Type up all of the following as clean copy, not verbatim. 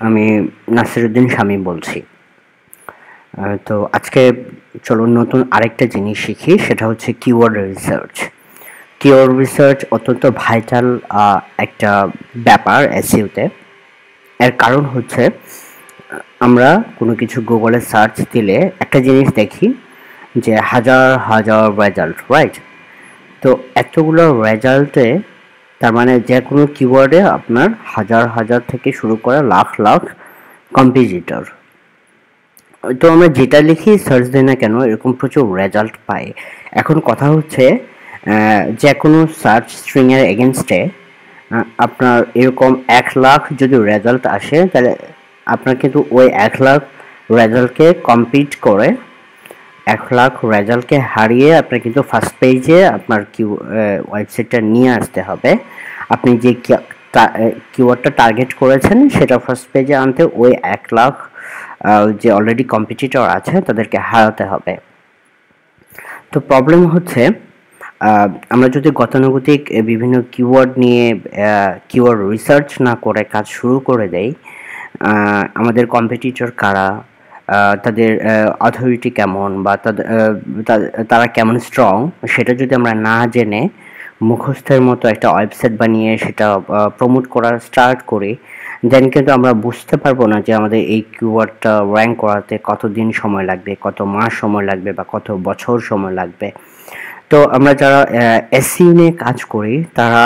আমি নাসিরুদ্দিন শামীম বলছি। তো আজকে চলুন নতুন আরেকটা জিনিস শিখি, সেটা হচ্ছে কিওয়ার্ড রিসার্চ। কিওয়ার্ড রিসার্চ অত্যন্ত ভাইটাল একটা ব্যাপার এসইওতে। এর কারণ হচ্ছে আমরা কোনো কিছু গুগলে সার্চ দিলে একটা জিনিস দেখি যে হাজার হাজার রেজাল্ট, রাইট? তো এতগুলো রেজাল্টে তার মানে যে কোনো কিওয়ার্ডে আপনার হাজার হাজার থেকে শুরু করে লাখ লাখ কম্পিটিটর। তো আমরা যেটা লিখি সার্চ দিই না কেন এরকম প্রচুর রেজাল্ট পাই। এখন কথা হচ্ছে যে কোনো সার্চ স্ট্রিংয়ের এগেনস্টে আপনার এরকম 1,00,000 যদি রেজাল্ট আসে, তাহলে আপনার কিন্তু ওই 1,00,000 রেজাল্টকে কম্পিট করে 1,00,000 রেজাল্টকে হারিয়ে আপনার কিন্তু ফার্স্ট পেজে আপনার ওয়েবসাইটটা নিয়ে আসতে হবে। আপনি যে কিওয়ার্ডটা টার্গেট করেছেন সেটা ফার্স্ট পেজে আনতে ওই 1,00,000 যে অলরেডি কম্পিটিটর আছে তাদেরকে হারাতে হবে। তো প্রবলেম হচ্ছে আমরা যদি গতানুগতিক বিভিন্ন কিওয়ার্ড নিয়ে কিওয়ার্ড রিসার্চ না করে কাজ শুরু করে দেই, আমাদের কম্পিটিটর কারা, তাদের অথরিটি কেমন, বা তারা কেমন স্ট্রং, সেটা যদি আমরা না জেনে মুখস্থের মতো একটা ওয়েবসাইট বানিয়ে সেটা প্রমোট করা স্টার্ট করি, দেন কিন্তু আমরা বুঝতে পারবো না যে আমাদের এই কিওয়ার্ডটা র্যাঙ্ক করাতে কতদিন সময় লাগবে, কত মাস সময় লাগবে, বা কত বছর সময় লাগবে। তো আমরা যারা এসইও নিয়ে কাজ করি তারা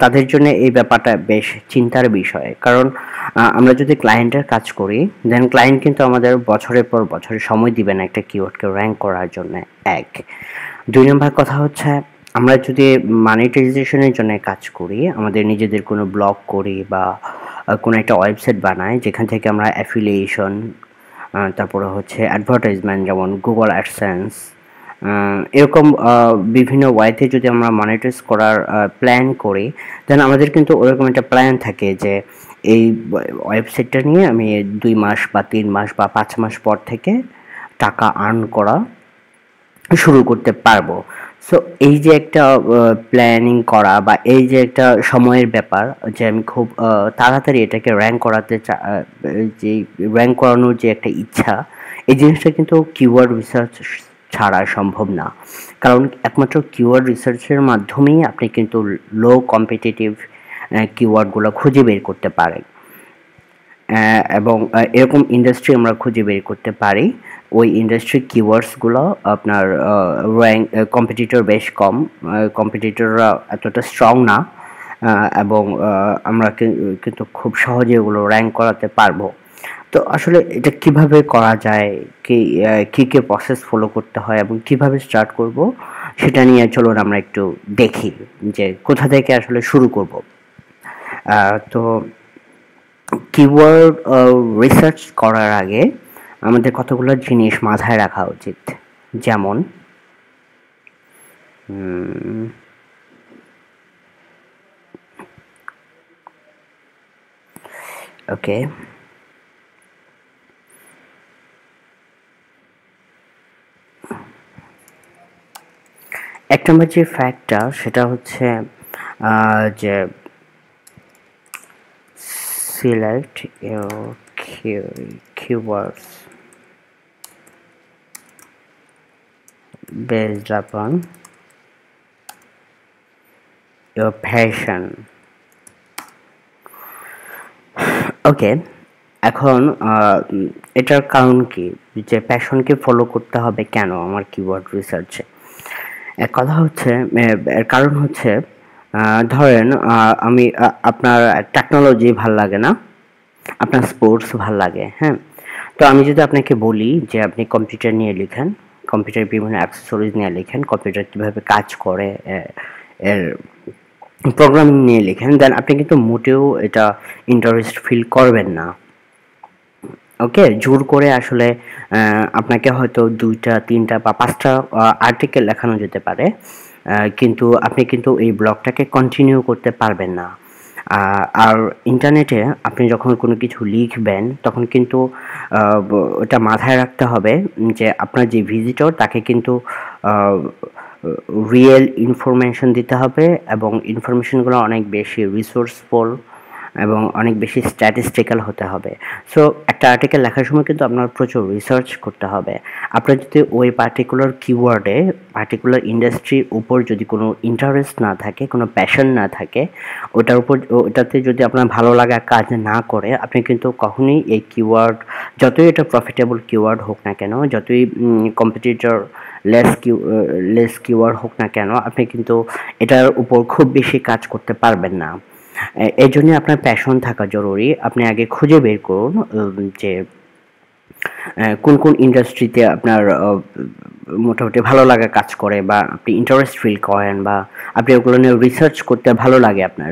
তাদের জন্য এই ব্যাপারটা বেশ চিন্তার বিষয়। কারণ আমরা যদি ক্লায়েন্টের কাজ করি, দেন ক্লায়েন্ট কিন্তু আমাদের বছরের পর বছর সময় দিবে না একটা কিওয়ার্ডকে র্যাঙ্ক করার জন্য। এক, 2 নম্বর কথা হচ্ছে আমরা যদি মনিটাইজেশনের জন্য কাজ করি, আমাদের নিজেদের কোনো ব্লগ করি বা কোনো একটা ওয়েবসাইট বানাই যেখান থেকে আমরা অ্যাফিলিয়েশন, তারপরে হচ্ছে অ্যাডভার্টাইজমেন্ট যেমন গুগল অ্যাডসেন্স, এরকম বিভিন্ন ওয়েতে যদি আমরা মনিটাইজ করার প্ল্যান করি, দেন আমাদের কিন্তু ওরকম একটা প্ল্যান থাকে যে এই ওয়েবসাইটটা নিয়ে আমি 2 মাস বা 3 মাস বা 5 মাস পর থেকে টাকা আর্ন করা শুরু করতে পারবো। সো এই যে একটা প্ল্যানিং করা বা এই যে একটা সময়ের ব্যাপার, যে আমি খুব তাড়াতাড়ি এটাকে র্যাঙ্ক করাতে যে র্যাঙ্ক করানোর যে একটা ইচ্ছা, এই জিনিসটা কিন্তু কিওয়ার্ড রিসার্চ ছাড়া সম্ভব না। কারণ একমাত্র কিওয়ার্ড রিসার্চের মাধ্যমেই আপনি কিন্তু লো কম্পিটিটিভ কিওয়ার্ডগুলো খুঁজে বের করতে পারেন। এবং এরকম ইন্ডাস্ট্রি আমরা খুঁজে বের করতে পারি ওই ইন্ডাস্ট্রির কিওয়ার্ডসগুলো আপনার র্যাঙ্ক কম্পিটিটর বেশ কম, কম্পিটিটররা এতটা স্ট্রং না, এবং আমরা কিন্তু খুব সহজে ওগুলো র্যাঙ্ক করাতে পারবো। তো আসলে এটা কিভাবে করা যায়, কি প্রসেস ফলো করতে হয় এবং কিভাবে স্টার্ট করব, সেটা নিয়ে চলুন আমরা একটু দেখি যে কোথা থেকে আসলে শুরু করব। তো কিওয়ার্ড রিসার্চ করার আগে আমাদের কতগুলো জিনিস মাথায় রাখা উচিত। যেমন ওকে, এক নম্বর যে ফ্যাক্টটা সেটা হচ্ছে যে select your keywords based upon your passion. ওকে, এখন এটার কারণ কি, যে প্যাশনকে ফলো করতে হবে কেন আমার কিওয়ার্ড রিসার্চে? এক কথা হচ্ছে, এর কারণ হচ্ছে ধরেন আমি আপনার টেকনোলজি ভাল লাগে না, আপনার স্পোর্টস ভাল লাগে, হ্যাঁ? তো আমি যদি আপনাকে বলি যে আপনি কম্পিউটার নিয়ে লিখেন, কম্পিউটার বিভিন্ন অ্যাক্সেসরিজ নিয়ে লিখেন, কম্পিউটার কীভাবে কাজ করে এর প্রোগ্রামিং নিয়ে লিখেন, দেন আপনি কিন্তু মোটেও এটা ইন্টারেস্ট ফিল করবেন না। ওকে, জোর করে আসলে আপনাকে হয়তো 2টা 3টা বা 5টা আর্টিকেল লেখানো যেতে পারে, কিন্তু আপনি কিন্তু এই ব্লগটাকে কন্টিনিউ করতে পারবেন না। আর ইন্টারনেটে আপনি যখন কোনো কিছু লিখবেন তখন কিন্তু ওটা মাথায় রাখতে হবে যে আপনার যে ভিজিটর তাকে কিন্তু রিয়েল ইনফরমেশন দিতে হবে, এবং ইনফরমেশনগুলো অনেক বেশি রিসোর্সফুল এবং অনেক বেশি স্ট্যাটিস্টিক্যাল হতে হবে। সো একটা আর্টিকেল লেখার সময় কিন্তু আপনার প্রচুর রিসার্চ করতে হবে। আপনার যদি ওই পার্টিকুলার কিওয়ার্ডে, পার্টিকুলার ইন্ডাস্ট্রির উপর যদি কোনো ইন্টারেস্ট না থাকে, কোনো প্যাশন না থাকে, ওটাতে যদি আপনার ভালো লাগা কাজ না করে, আপনি কিন্তু কখনোই এই কিওয়ার্ড, যতই এটা প্রফিটেবল কিওয়ার্ড হোক না কেন, যতই কম্পিটিটর লেস কিওয়ার্ড হোক না কেন, আপনি কিন্তু এটার উপর খুব বেশি কাজ করতে পারবেন না। এই জন্য আপনার প্যাশন থাকা জরুরি। আপনি আগে খুঁজে বের করুন যে কোন কোন ইন্ডাস্ট্রিতে আপনার মোটামুটি ভালো লাগা কাজ করে, বা আপনি ইন্টারেস্ট ফিল করেন, বা আপনি ওগুলো নিয়ে রিসার্চ করতে ভালো লাগে আপনার।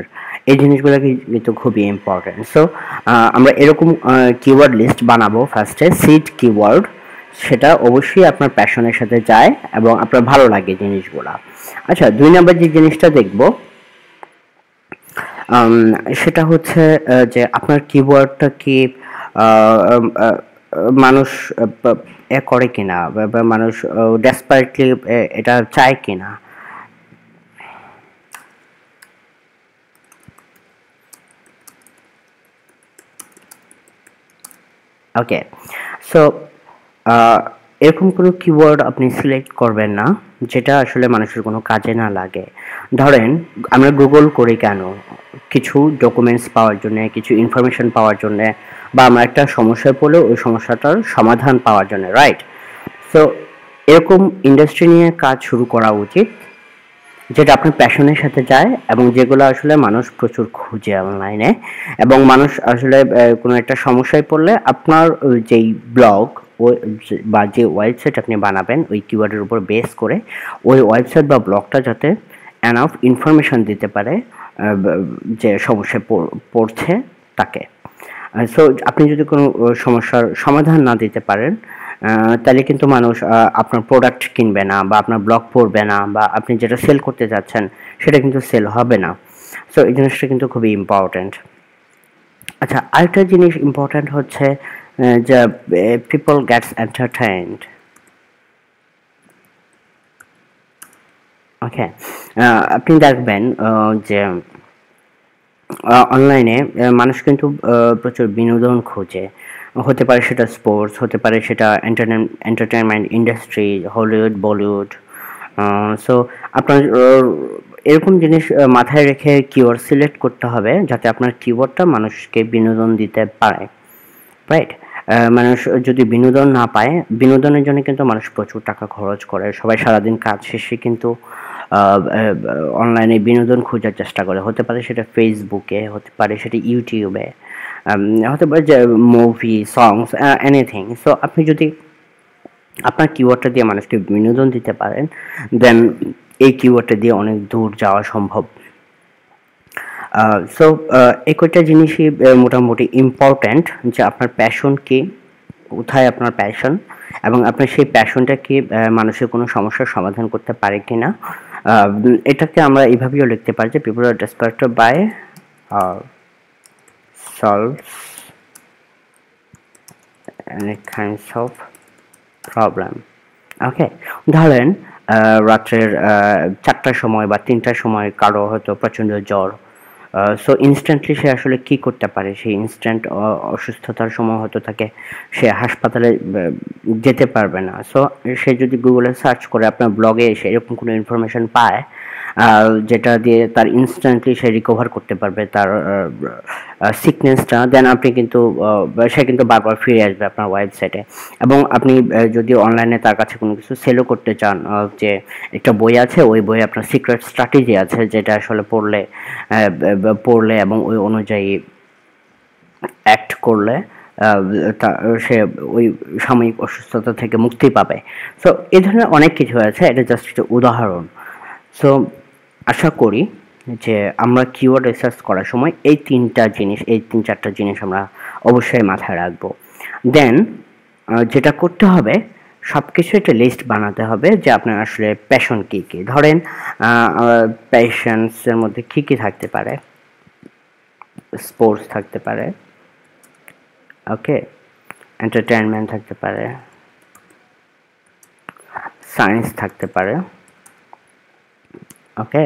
এই জিনিসগুলো কিন্তু খুবই ইম্পর্টেন্ট। সো আমরা এরকম কিওয়ার্ড লিস্ট বানাবো। ফার্স্টে সিড কিওয়ার্ড, সেটা অবশ্যই আপনার প্যাশনের সাথে যায় এবং আপনার ভালো লাগে জিনিসগুলা। আচ্ছা, 2 নাম্বার যে জিনিসটা দেখব সেটা হচ্ছে যে আপনার কিওয়ার্ডটা কি মানুষ করে কিনা, বা মানুষ ডেসপারেটলি এটা চায় কিনা। ওকে, সো এরকম কোনো কিওয়ার্ড আপনি সিলেক্ট করবেন না যেটা আসলে মানুষের কোনো কাজে না লাগে। ধরেন আমরা গুগল করি কেন? কিছু ডকুমেন্টস পাওয়ার জন্য, কিছু ইনফরমেশন পাওয়ার জন্য, বা আমরা একটা সমস্যায় পড়লে ওই সমস্যাটার সমাধান পাওয়ার জন্য, রাইট? সো এরকম ইন্ডাস্ট্রি নিয়ে কাজ শুরু করা উচিত যেটা আপনার প্যাশনের সাথে যায়, এবং যেগুলো আসলে মানুষ প্রচুর খুঁজে অনলাইনে, এবং মানুষ আসলে কোনো একটা সমস্যায় পড়লে আপনার যেই ব্লগ বা যে ওয়েবসাইট আপনি বানাবেন ওই কিওয়ার্ডের উপর বেস করে, ওই ওয়েবসাইট বা ব্লগটা যাতে এনাফ ইনফরমেশন দিতে পারে যে সমস্যায় পড়ছে তাকে। সো আপনি যদি কোনো সমস্যার সমাধান না দিতে পারেন, তাহলে কিন্তু মানুষ আপনার প্রোডাক্ট কিনবে না, বা আপনার ব্লগ পড়বে না, বা আপনি যেটা সেল করতে যাচ্ছেন সেটা কিন্তু সেল হবে না। সো এই জিনিসটা কিন্তু খুবই ইম্পর্ট্যান্ট। আচ্ছা, আরেকটা জিনিস ইম্পর্ট্যান্ট হচ্ছে যে পিপল গেটস এন্টারটেইনড। ওকে, আপনি দেখবেন যে অনলাইনে মানুষ কিন্তু প্রচুর বিনোদন খোঁজে। হতে পারে সেটা স্পোর্টস, হতে পারে সেটা entertainment industry, Hollywood, Bollywood. So আপনার এরকম জিনিস মাথায় রেখে কিওয়ার্ড সিলেক্ট করতে হবে যাতে আপনার কিওয়ার্ডটা মানুষকে বিনোদন দিতে পারে, রাইট? মানুষ যদি বিনোদন না পায়, বিনোদনের জন্য কিন্তু মানুষ প্রচুর টাকা খরচ করে। সবাই সারাদিন কাজ শেষে কিন্তু অনলাইনে বিনোদন খোঁজার চেষ্টা করে। হতে পারে সেটা ফেসবুকে, হতে পারে সেটা ইউটিউবে, হতে পারে যে মুভি, সংস, এনিথিং। সো আপনি যদি আপনার কিওয়ার্ডটা দিয়ে মানুষকে বিনোদন দিতে পারেন, দেন এই কিওয়ার্ডটা দিয়ে অনেক দূর যাওয়া সম্ভব। সো এই কয়টা জিনিসই মোটামুটি ইম্পর্ট্যান্ট, যে আপনার প্যাশন কি, কোথায় আপনার প্যাশন, এবং আপনার সেই প্যাশনটা কি মানুষের কোনো সমস্যার সমাধান করতে পারে কিনা। এটাকে আমরা এইভাবেও লিখতে পারি যে people are desperate by solves any kinds of problem. Okay, ধরেন রাত্রের 4টার সময় বা 3টার সময় কারো হয়তো প্রচণ্ড জ্বর। সো ইনস্ট্যান্টলি সে আসলে কি করতে পারে? সেই ইনস্ট্যান্ট অসুস্থতার সময় হয়তো তাকে, সে হাসপাতালে যেতে পারবে না। সো সে যদি গুগলে সার্চ করে আপনার ব্লগে এসে এরকম কোনো ইনফরমেশন পায় যেটা দিয়ে তার ইনস্ট্যান্টলি সে রিকভার করতে পারবে তার সিকনেসটা, দেন আপনি কিন্তু সে কিন্তু বারবার ফিরে আসবে আপনার ওয়েবসাইটে। এবং আপনি যদি অনলাইনে তার কাছে কোনো কিছু সেলও করতে চান, যে একটা বই আছে, ওই বইয়ে আপনার সিক্রেট স্ট্র্যাটেজি আছে যেটা আসলে পড়লে এবং ওই অনুযায়ী অ্যাক্ট করলে সে ওই সাময়িক অসুস্থতা থেকে মুক্তি পাবে। সো এই ধরনের অনেক কিছু আছে, এটা জাস্ট একটা উদাহরণ। সো আশা করি যে আমরা কিওয়ার্ড রিসার্চ করার সময় এই 3-4টা জিনিস আমরা অবশ্যই মাথায় রাখবো। দেন যেটা করতে হবে, সব কিছু একটা লিস্ট বানাতে হবে যে আপনার আসলে প্যাশন কী কী। ধরেন প্যাশনসের মধ্যে কী কী থাকতে পারে? স্পোর্টস থাকতে পারে, ওকে, এন্টারটেনমেন্ট থাকতে পারে, সায়েন্স থাকতে পারে, ওকে,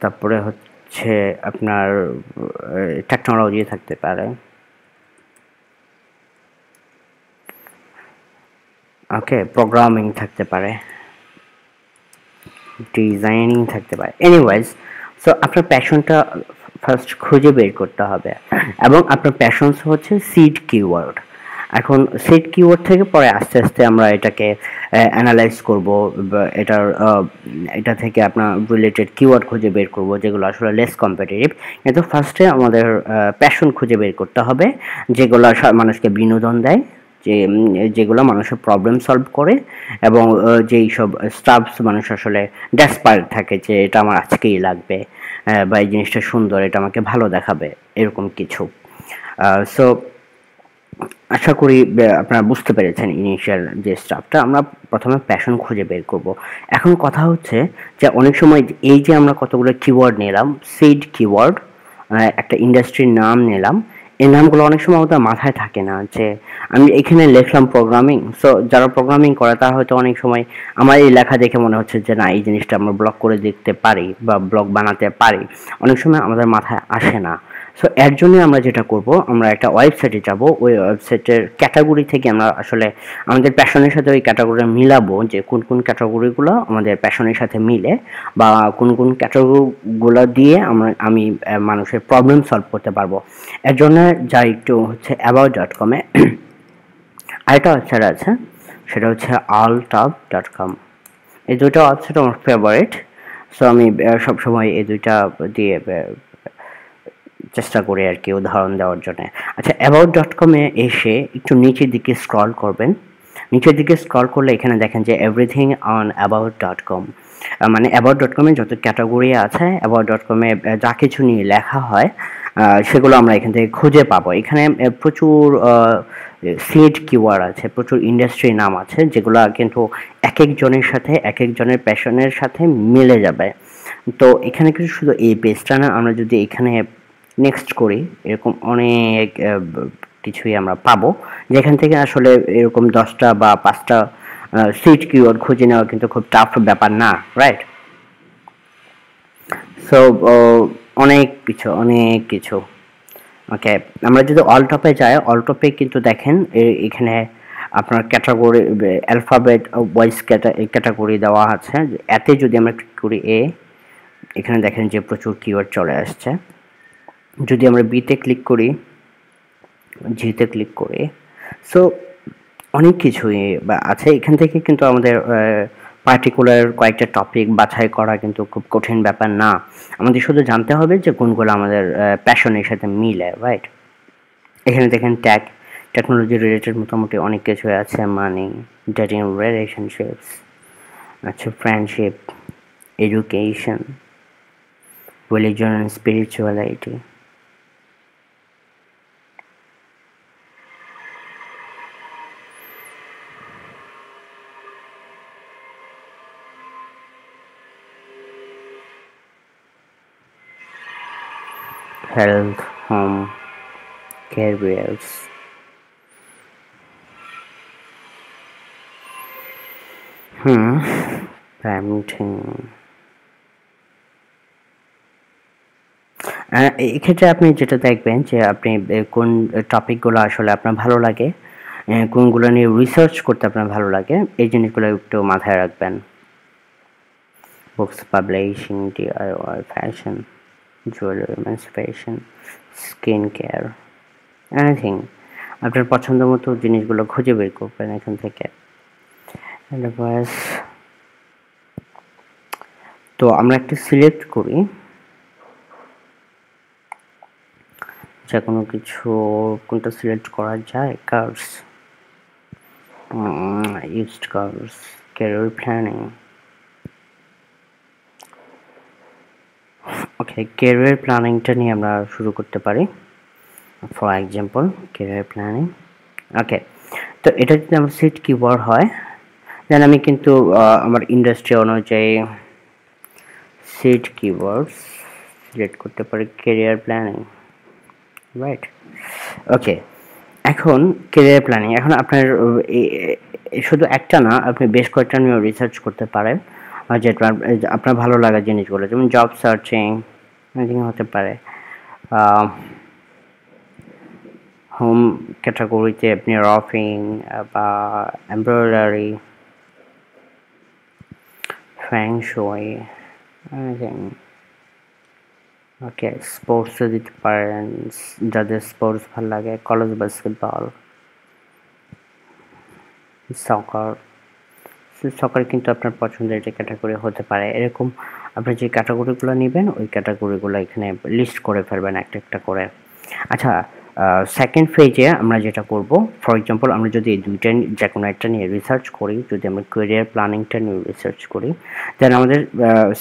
তারপরে হচ্ছে হচ্ছে আপনার টেকনোলজি থাকতে পারে, ওকে, প্রোগ্রামিং থাকতে পারে, ডিজাইনিং থাকতে পারে, এনিওয়াইজ। সো আপনার প্যাশনটা ফার্স্ট খুঁজে বের করতে হবে, এবং আপনার প্যাশনস হচ্ছে সিড কিওয়ার্ড। এখন সিড কিওয়ার্ড থেকে পরে আস্তে আস্তে আমরা এটাকে অ্যানালাইজ করব, এটার এটা থেকে আপনার রিলেটেড কিওয়ার্ড খুঁজে বের করব যেগুলো আসলে লেস কম্পিটিটিভ। কিন্তু ফার্স্টে আমাদের প্যাশন খুঁজে বের করতে হবে, যেগুলো মানুষকে বিনোদন দেয়, যেগুলো মানুষের প্রবলেম সলভ করে, এবং যেই সব স্টাফস মানুষ আসলে ডেসপায়ার্ড থাকে যে এটা আমার আজকেই লাগবে, বা এই জিনিসটা সুন্দর, এটা আমাকে ভালো দেখাবে, এরকম কিছু। সো আশা করি আপনারা বুঝতে পেরেছেন ইনিশিয়াল যে স্টাফটা। আমরা প্রথমে প্যাশন খুঁজে বের করব। এখন কথা হচ্ছে যে অনেক সময় এই যে আমরা কতগুলো কিওয়ার্ড নিলাম, সিড কিওয়ার্ড, একটা ইন্ডাস্ট্রির নাম নিলাম, এই নামগুলো অনেক সময় আমাদের মাথায় থাকে না। যে আমি এখানে লিখলাম প্রোগ্রামিং, সো যারা প্রোগ্রামিং করে তারা হয়তো অনেক সময় আমার এই লেখা দেখে মনে হচ্ছে যে না, এই জিনিসটা আমরা ব্লগ করে দেখতে পারি বা ব্লগ বানাতে পারি, অনেক সময় আমাদের মাথায় আসে না। সো এর জন্য আমরা যেটা করব, আমরা একটা ওয়েবসাইটে যাব, ওই ওয়েবসাইটের ক্যাটাগরি থেকে আমরা আসলে আমাদের প্যাশনের সাথে ওই ক্যাটাগরি মিলাবো, যে কোন কোন ক্যাটাগরিগুলো আমাদের প্যাশনের সাথে মিলে, বা কোন কোন ক্যাটাগরিগুলো দিয়ে আমি মানুষের প্রবলেম সলভ করতে পারবো। এর জন্য যাই একটু হচ্ছে about.com-এ আরেকটা ওয়েবসাইট আছে, সেটা হচ্ছে alltop.com। এই দুটো ওয়েবসাইট আমার ফেভারিট। সো আমি সবসময় এই দুইটা দিয়ে চেষ্টা করি আর কি উদাহরণ দেওয়ার জন্য। আচ্ছা, about.com-এ এসে একটু নিচের দিকে স্ক্রল করবেন। নিচের দিকে স্ক্রল করলে এখানে দেখেন যে এভরিথিং অন about.com, মানে about.com-এ যত ক্যাটাগরি আছে, about.com-এ যা কিছু নিয়ে লেখা হয় সেগুলো আমরা এখান থেকে খুঁজে পাবো। এখানে প্রচুর সিড কিওয়ার্ড আছে, প্রচুর ইন্ডাস্ট্রির নাম আছে, যেগুলো কিন্তু এক একজনের সাথে এক একজনের প্যাশনের সাথে মিলে যাবে। তো এখানে কিন্তু শুধু এই পেজটা না, আমরা যদি এখানে নেক্সট করি, এরকম অনেক কিছুই আমরা পাবো, যেখান থেকে আসলে এরকম 10টা বা 5টা সিট কিওয়ার্ড খুঁজে নেওয়া কিন্তু খুব টাফ ব্যাপার না, রাইট? সো অনেক কিছু। ওকে, আমরা যদি অল টপে যাই, অল টপে কিন্তু দেখেন এখানে আপনার ক্যাটাগরি, অ্যালফাবেট ওয়াইজ ক্যাটাগরি দেওয়া আছে। এতে যদি আমরা ক্লিক করি এখানে দেখেন যে প্রচুর কিওয়ার্ড চলে আসছে। যদি আমরা বিতে ক্লিক করি, জিতে ক্লিক করি, সো অনেক কিছুই আছে। এখান থেকে কিন্তু আমাদের পার্টিকুলার কয়েকটা টপিক বাছাই করা কিন্তু খুব কঠিন ব্যাপার না। আমাদের শুধু জানতে হবে যে কোনগুলো আমাদের প্যাশনের সাথে মিলে, রাইট? এখানে দেখেন টেকনোলজি রিলেটেড মোটামুটি অনেক কিছু আছে, মানি, ডেটিং, রিলেশনশিপস, আচ্ছা, friendship, education, religion and spirituality, health, home, careers, parenting। এক্ষেত্রে আপনি যেটা দেখবেন যে আপনি কোন টপিকগুলো আসলে আপনার ভালো লাগে, কোনগুলো নিয়ে রিসার্চ করতে আপনার ভালো লাগে, এই জিনিসগুলো একটু মাথায় রাখবেন। Books, publishing, DIY, fashion, jewellery, এমানসিপেশন, skin care, anything. আপনার পছন্দ মতো জিনিসগুলো খুঁজে বের করবেন এখান থেকে। তো আমরা একটা সিলেক্ট করি, যে কোনো কিছু, কোনটা সিলেক্ট করা যায়? Cars, used cars, career planning. Okay, career প্ল্যানিংটা নিয়ে আমরা শুরু করতে পারি। For example, career planning. Okay, তো এটা যদি আমার সিট কিওয়ার্ড হয়, দেন আমি কিন্তু আমার ইন্ডাস্ট্রি অনুযায়ী সিট কিওয়ার্ডস সিলেক্ট করতে পারি, ক্যারিয়ার প্ল্যানিং, রাইট? ওকে, এখন ক্যারিয়ার প্ল্যানিং, এখন আপনার শুধু একটা না, আপনি বেশ কয়েকটা নিয়ে রিসার্চ করতে পারেন, যেটা আপনার ভালো লাগা জিনিসগুলো, যেমন জব সার্চিং, এদিকে হতে পারে হোম ক্যাটাগরিতে আপনি রফিং বা এমব্রয়ডারি, ফ্যাং শুই, ওকে স্পোর্টসে দিতে পারেন, যাদের স্পোর্টস ভালো লাগে, কলেজ বাস্কেটবল, সকার। সকার কিন্তু আপনার পছন্দের যে ক্যাটাগরি হতে পারে, এরকম আপনি যে ক্যাটাগরিগুলো নেবেন ওই ক্যাটাগরিগুলো এখানে লিস্ট করে ফেলবেন একটা একটা করে। আচ্ছা, সেকেন্ড ফেজে আমরা যেটা করব, ফর এক্সাম্পল আমরা যদি এই দুইটা যে কোনো একটা নিয়ে রিসার্চ করি, যদি আমরা ক্যারিয়ার প্ল্যানিংটা নিয়ে রিসার্চ করি, দেন আমাদের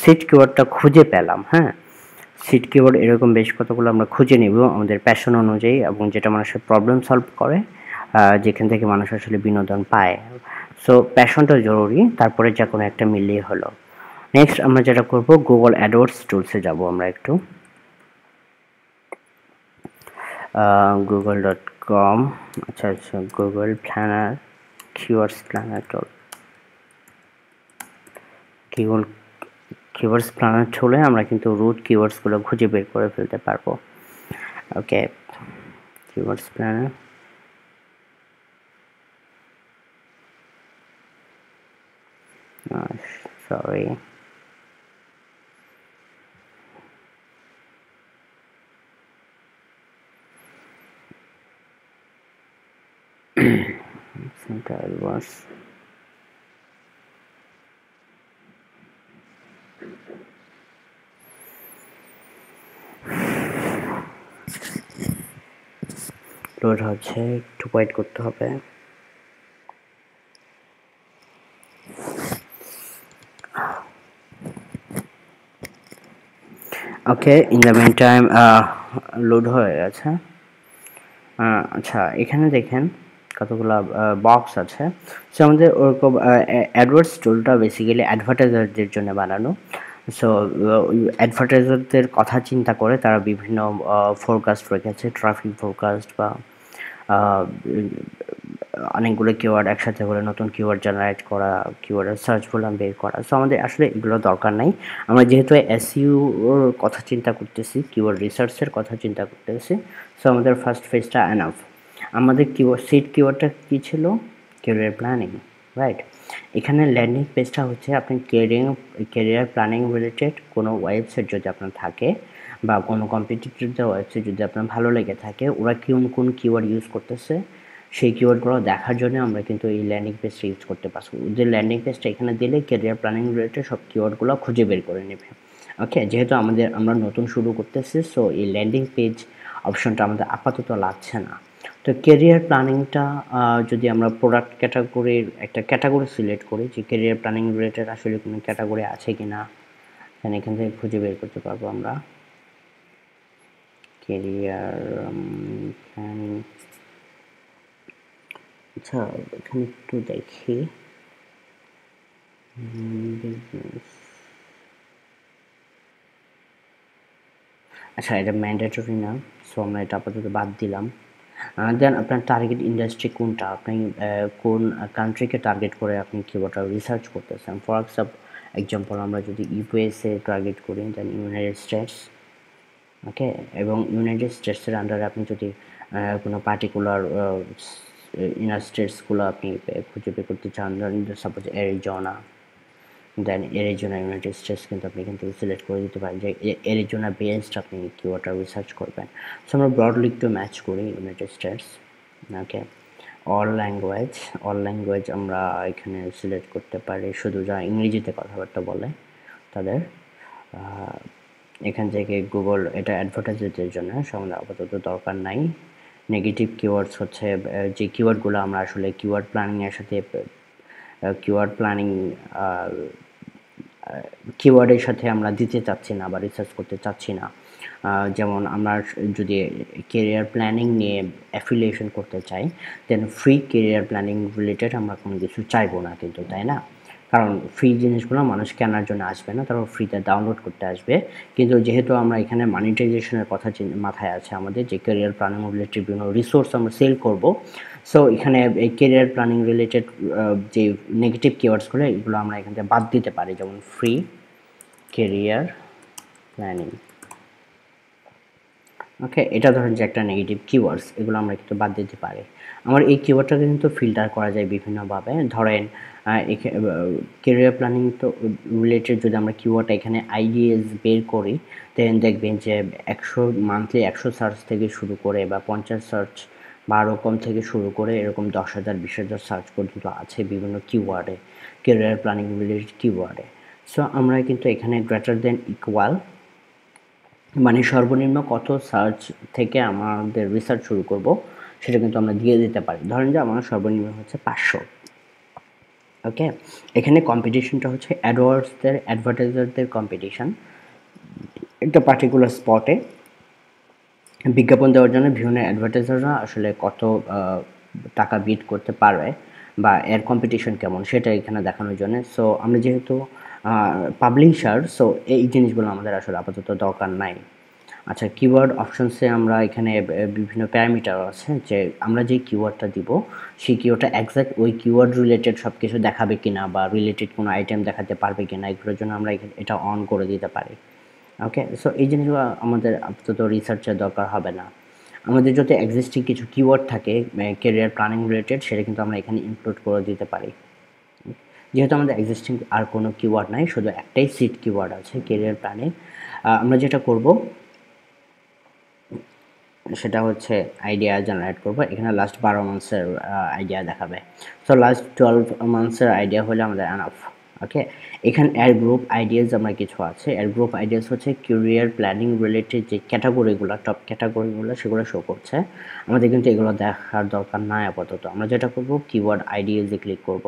সিট কিওয়ার্ডটা খুঁজে পেলাম। হ্যাঁ, সিট কিওয়ার্ড এরকম বেশ কতগুলো আমরা খুঁজে নেব আমাদের প্যাশন অনুযায়ী, এবং যেটা মানুষের প্রবলেম সলভ করে, যেখান থেকে মানুষ আসলে বিনোদন পায়। সো প্যাশনটা জরুরি, তারপরে যে কোনো একটা মিলিয়ে হলো। নেক্সট আমরা যেটা করব, গুগল অ্যাডওয়ার্ডস টুলসে যাব আমরা একটু। google.com, আচ্ছা আচ্ছা, গুগল প্ল্যানার, কিওয়ার্ডস প্ল্যানার টুল, গুগল কিওয়ার্ডস প্ল্যানার টুলে আমরা কিন্তু রুট কিওয়ার্ডসগুলো খুঁজে বের করে ফেলতে পারবো। ওকে, কিওয়ার্ডস প্ল্যানার, সরি, সেন্টার ওয়ার্স, লোড হচ্ছে, একটু ওয়েট করতে হবে। Okay, in the mean time load হয়ে গেছে। আচ্ছা, এখানে দেখেন কতগুলো বক্স আছে। সো আমাদের ওরকম অ্যাডওয়ার্ডস টুলটা বেসিক্যালি অ্যাডভার্টাইজারদের জন্য বানানো। সো অ্যাডভার্টাইজারদের কথা চিন্তা করে তারা বিভিন্ন ফোরকাস্ট রেখেছে, ট্রাফিক ফোরকাস্ট বা অনেকগুলো কিওয়ার্ড একসাথে করে নতুন কিওয়ার্ড জেনারেট করা, কিওয়ার্ডের সার্চ ভলিউম বের করা। সো আমাদের আসলে এগুলো দরকার নাই। আমরা যেহেতু এসইওর কথা চিন্তা করতেছি, কিওয়ার্ড রিসার্চের কথা চিন্তা করতেছি, সো আমাদের ফার্স্ট ফেজটা এনাফ। আমাদের কিওয়ার্ড সিট কিওয়ার্ডটা কী ছিল? Career planning, right? এখানে ল্যান্ডিং পেজটা হচ্ছে আপনি ক্যারিয়ার প্ল্যানিং রিলেটেড কোনো ওয়েবসাইট যদি আপনার থাকে বা কোনো কম্পিটিটরদের ওয়েবসাইট যদি আপনার ভালো লেগে থাকে, ওরা কোন কিওয়ার্ড ইউজ করতেছে সেই কিওয়ার্ডগুলো দেখার জন্য আমরা কিন্তু এই ল্যান্ডিং পেজটা ইউজ করতে পারবো। যে ল্যান্ডিং পেজটা এখানে দিলে ক্যারিয়ার প্ল্যানিং রিলেটেড সব কিওয়ার্ডগুলো খুঁজে বের করে নেবে। ওকে, যেহেতু আমরা নতুন শুরু করতেছি, সো এই ল্যান্ডিং পেজ অপশনটা আমাদের আপাতত লাগছে না। তো ক্যারিয়ার প্ল্যানিংটা যদি আমরা প্রোডাক্ট ক্যাটাগরির একটা ক্যাটাগরি সিলেক্ট করি, যে ক্যারিয়ার প্ল্যানিং রিলেটেড আসলে কোনো ক্যাটাগরি আছে কি না, এখান থেকে খুঁজে বের করতে পারবো আমরা। ক্যারিয়ার প্ল্যানিং, আচ্ছা এখানে একটু দেখি, বিজনেস, আচ্ছা এটা ম্যান্ডেটরি না, সো আমরা এটা আপাতত বাদ দিলাম। দেন আপনার টার্গেট ইন্ডাস্ট্রি কোনটা, আপনি কোন কান্ট্রিকে টার্গেট করে আপনি কিওয়ার্ডটা রিসার্চ করতেছেন। ফর এক্সাম্পল আমরা যদি ইউএসএ টার্গেট করি, দেন ইউনাইটেড স্টেটস। ওকে, এবং ইউনাইটেড স্টেটসের আন্ডারে আপনি যদি কোনো পার্টিকুলার স্টেটসগুলো আপনি খুঁজে বের করতে চান, সাপোজ অ্যারিজোনা, দেন অ্যারিজোনা ইউনাইটেড স্টেটস কিন্তু আপনি এখান থেকে সিলেক্ট করে দিতে পারেন যে অ্যারিজোনা বেসড আপনি কিওয়ার্ডটা রিসার্চ করবেন। সো আমরা ব্রডলি একটু ম্যাচ করি ইউনাইটেড স্টেটস। ওকে, অল ল্যাঙ্গুয়েজ আমরা এখানে সিলেক্ট করতে পারি, শুধু যারা ইংরেজিতে কথাবার্তা বলে তাদের। এখান থেকে গুগল, এটা অ্যাডভার্টাইজারদের জন্য, আমাদের আপাতত দরকার নাই। নেগেটিভ কিওয়ার্ডস হচ্ছে যে কিওয়ার্ডগুলো আমরা আসলে কিওয়ার্ড প্ল্যানিংয়ের সাথে কিওয়ার্ডের সাথে আমরা দিতে চাচ্ছি না বা রিসার্চ করতে চাচ্ছি না। যেমন আমরা যদি কেরিয়ার প্ল্যানিং নিয়ে অ্যাফিলিয়েশন করতে চাই, দেন ফ্রি কেরিয়ার প্ল্যানিং রিলেটেড আমরা কোনো কিছু চাইবো না কিন্তু, তাই না? কারণ ফ্রি জিনিসগুলো মানুষ কেনার জন্য আসবে না, তারা ফ্রিতে ডাউনলোড করতে আসবে। কিন্তু যেহেতু আমরা এখানে মনিটাইজেশনের কথা মাথায় আছে আমাদের, যে ক্যারিয়ার প্ল্যানিং রিলেটেড বিভিন্ন রিসোর্স আমরা সেল করব, সো এখানে এই ক্যারিয়ার প্ল্যানিং রিলেটেড যে নেগেটিভ কিওয়ার্ডসগুলো এগুলো আমরা এখান থেকে বাদ দিতে পারি, যেমন ফ্রি ক্যারিয়ার প্ল্যানিং। ওকে, এটা ধরেন যে একটা নেগেটিভ কিওয়ার্ডস, এগুলো আমরা কিন্তু বাদ দিতে পারি। আমার এই কিওয়ার্ডটাকে কিন্তু ফিল্টার করা যায় বিভিন্নভাবে। ধরেন কেরিয়ার প্ল্যানিং তো রিলেটেড যদি আমরা কিওয়ার্ডটা এখানে আইডিএস বের করি, দেন দেখবেন যে 100 মান্থলি 100 সার্চ থেকে শুরু করে বা 50 সার্চ বা আরও কম থেকে শুরু করে এরকম 10,000 20,000 সার্চ পর্যন্ত আছে বিভিন্ন কিওয়ার্ডে, কেরিয়ার প্ল্যানিং রিলেটেড কিওয়ার্ডে। সো আমরা কিন্তু এখানে গ্রেটার দেন ইকুয়াল মানে সর্বনিম্ন কত সার্চ থেকে আমাদের রিসার্চ শুরু করব সেটা কিন্তু আমরা দিয়ে দিতে পারি। ধরেন যে আমার সর্বনিম্ন হচ্ছে 500। ওকে, এখানে কম্পিটিশনটা হচ্ছে অ্যাডভার্টাইজারদের কম্পিটিশন একটা পার্টিকুলার স্পটে বিজ্ঞাপন দেওয়ার জন্য বিভিন্ন অ্যাডভার্টাইজাররা আসলে কত টাকা বিট করতে পারবে বা এর কম্পিটিশন কেমন সেটা এখানে দেখানোর জন্য। সো আমরা যেহেতু পাবলিশার, সো এই জিনিসগুলো আমাদের আসলে আপাতত দরকার নাই। আচ্ছা, কিওয়ার্ড অপশনসে আমরা এখানে বিভিন্ন প্যারামিটার আছে যে আমরা যে কিওয়ার্ডটা দিব সেই কিওয়ার্ডটা এক্সাক্ট ওই কিওয়ার্ড রিলেটেড সব কিছু দেখাবে কিনা বা রিলেটেড কোনো আইটেম দেখাতে পারবে কিনা, এগুলোর জন্য আমরা এটা অন করে দিতে পারি। ওকে, সো এই জিনিসগুলো আমাদের আপাতত রিসার্চের দরকার হবে না। আমাদের যদি এক্সিস্টিং কিছু কিওয়ার্ড থাকে ক্যারিয়ার প্ল্যানিং রিলেটেড, সেটা কিন্তু আমরা এখানে ইনক্লুড করে দিতে পারি। যেহেতু আমাদের এক্সিস্টিং আর কোনো কিওয়ার্ড নাই, শুধু একটাই সিট কিওয়ার্ড আছে ক্যারিয়ার প্ল্যানিং, আমরা যেটা করব সেটা হচ্ছে আইডিয়া জেনারেট করব। এখানে লাস্ট 12 মান্থসের আইডিয়া দেখাবে। সো লাস্ট 12 মান্থসের আইডিয়া হলে আমাদের এনাফ। ওকে, এখানে অ্যাড গ্রুপ আইডিয়াস আমরা কিছু আছে। অ্যাড গ্রুপ আইডিয়াস হচ্ছে ক্যারিয়ার প্ল্যানিং রিলেটেড যে ক্যাটাগরিগুলো, টপ ক্যাটাগরিগুলো সেগুলো শো করছে। আমাদের কিন্তু এগুলো দেখার দরকার নাই আপাতত। আমরা যেটা করব কিওয়ার্ড আইডিয়াসে ক্লিক করব।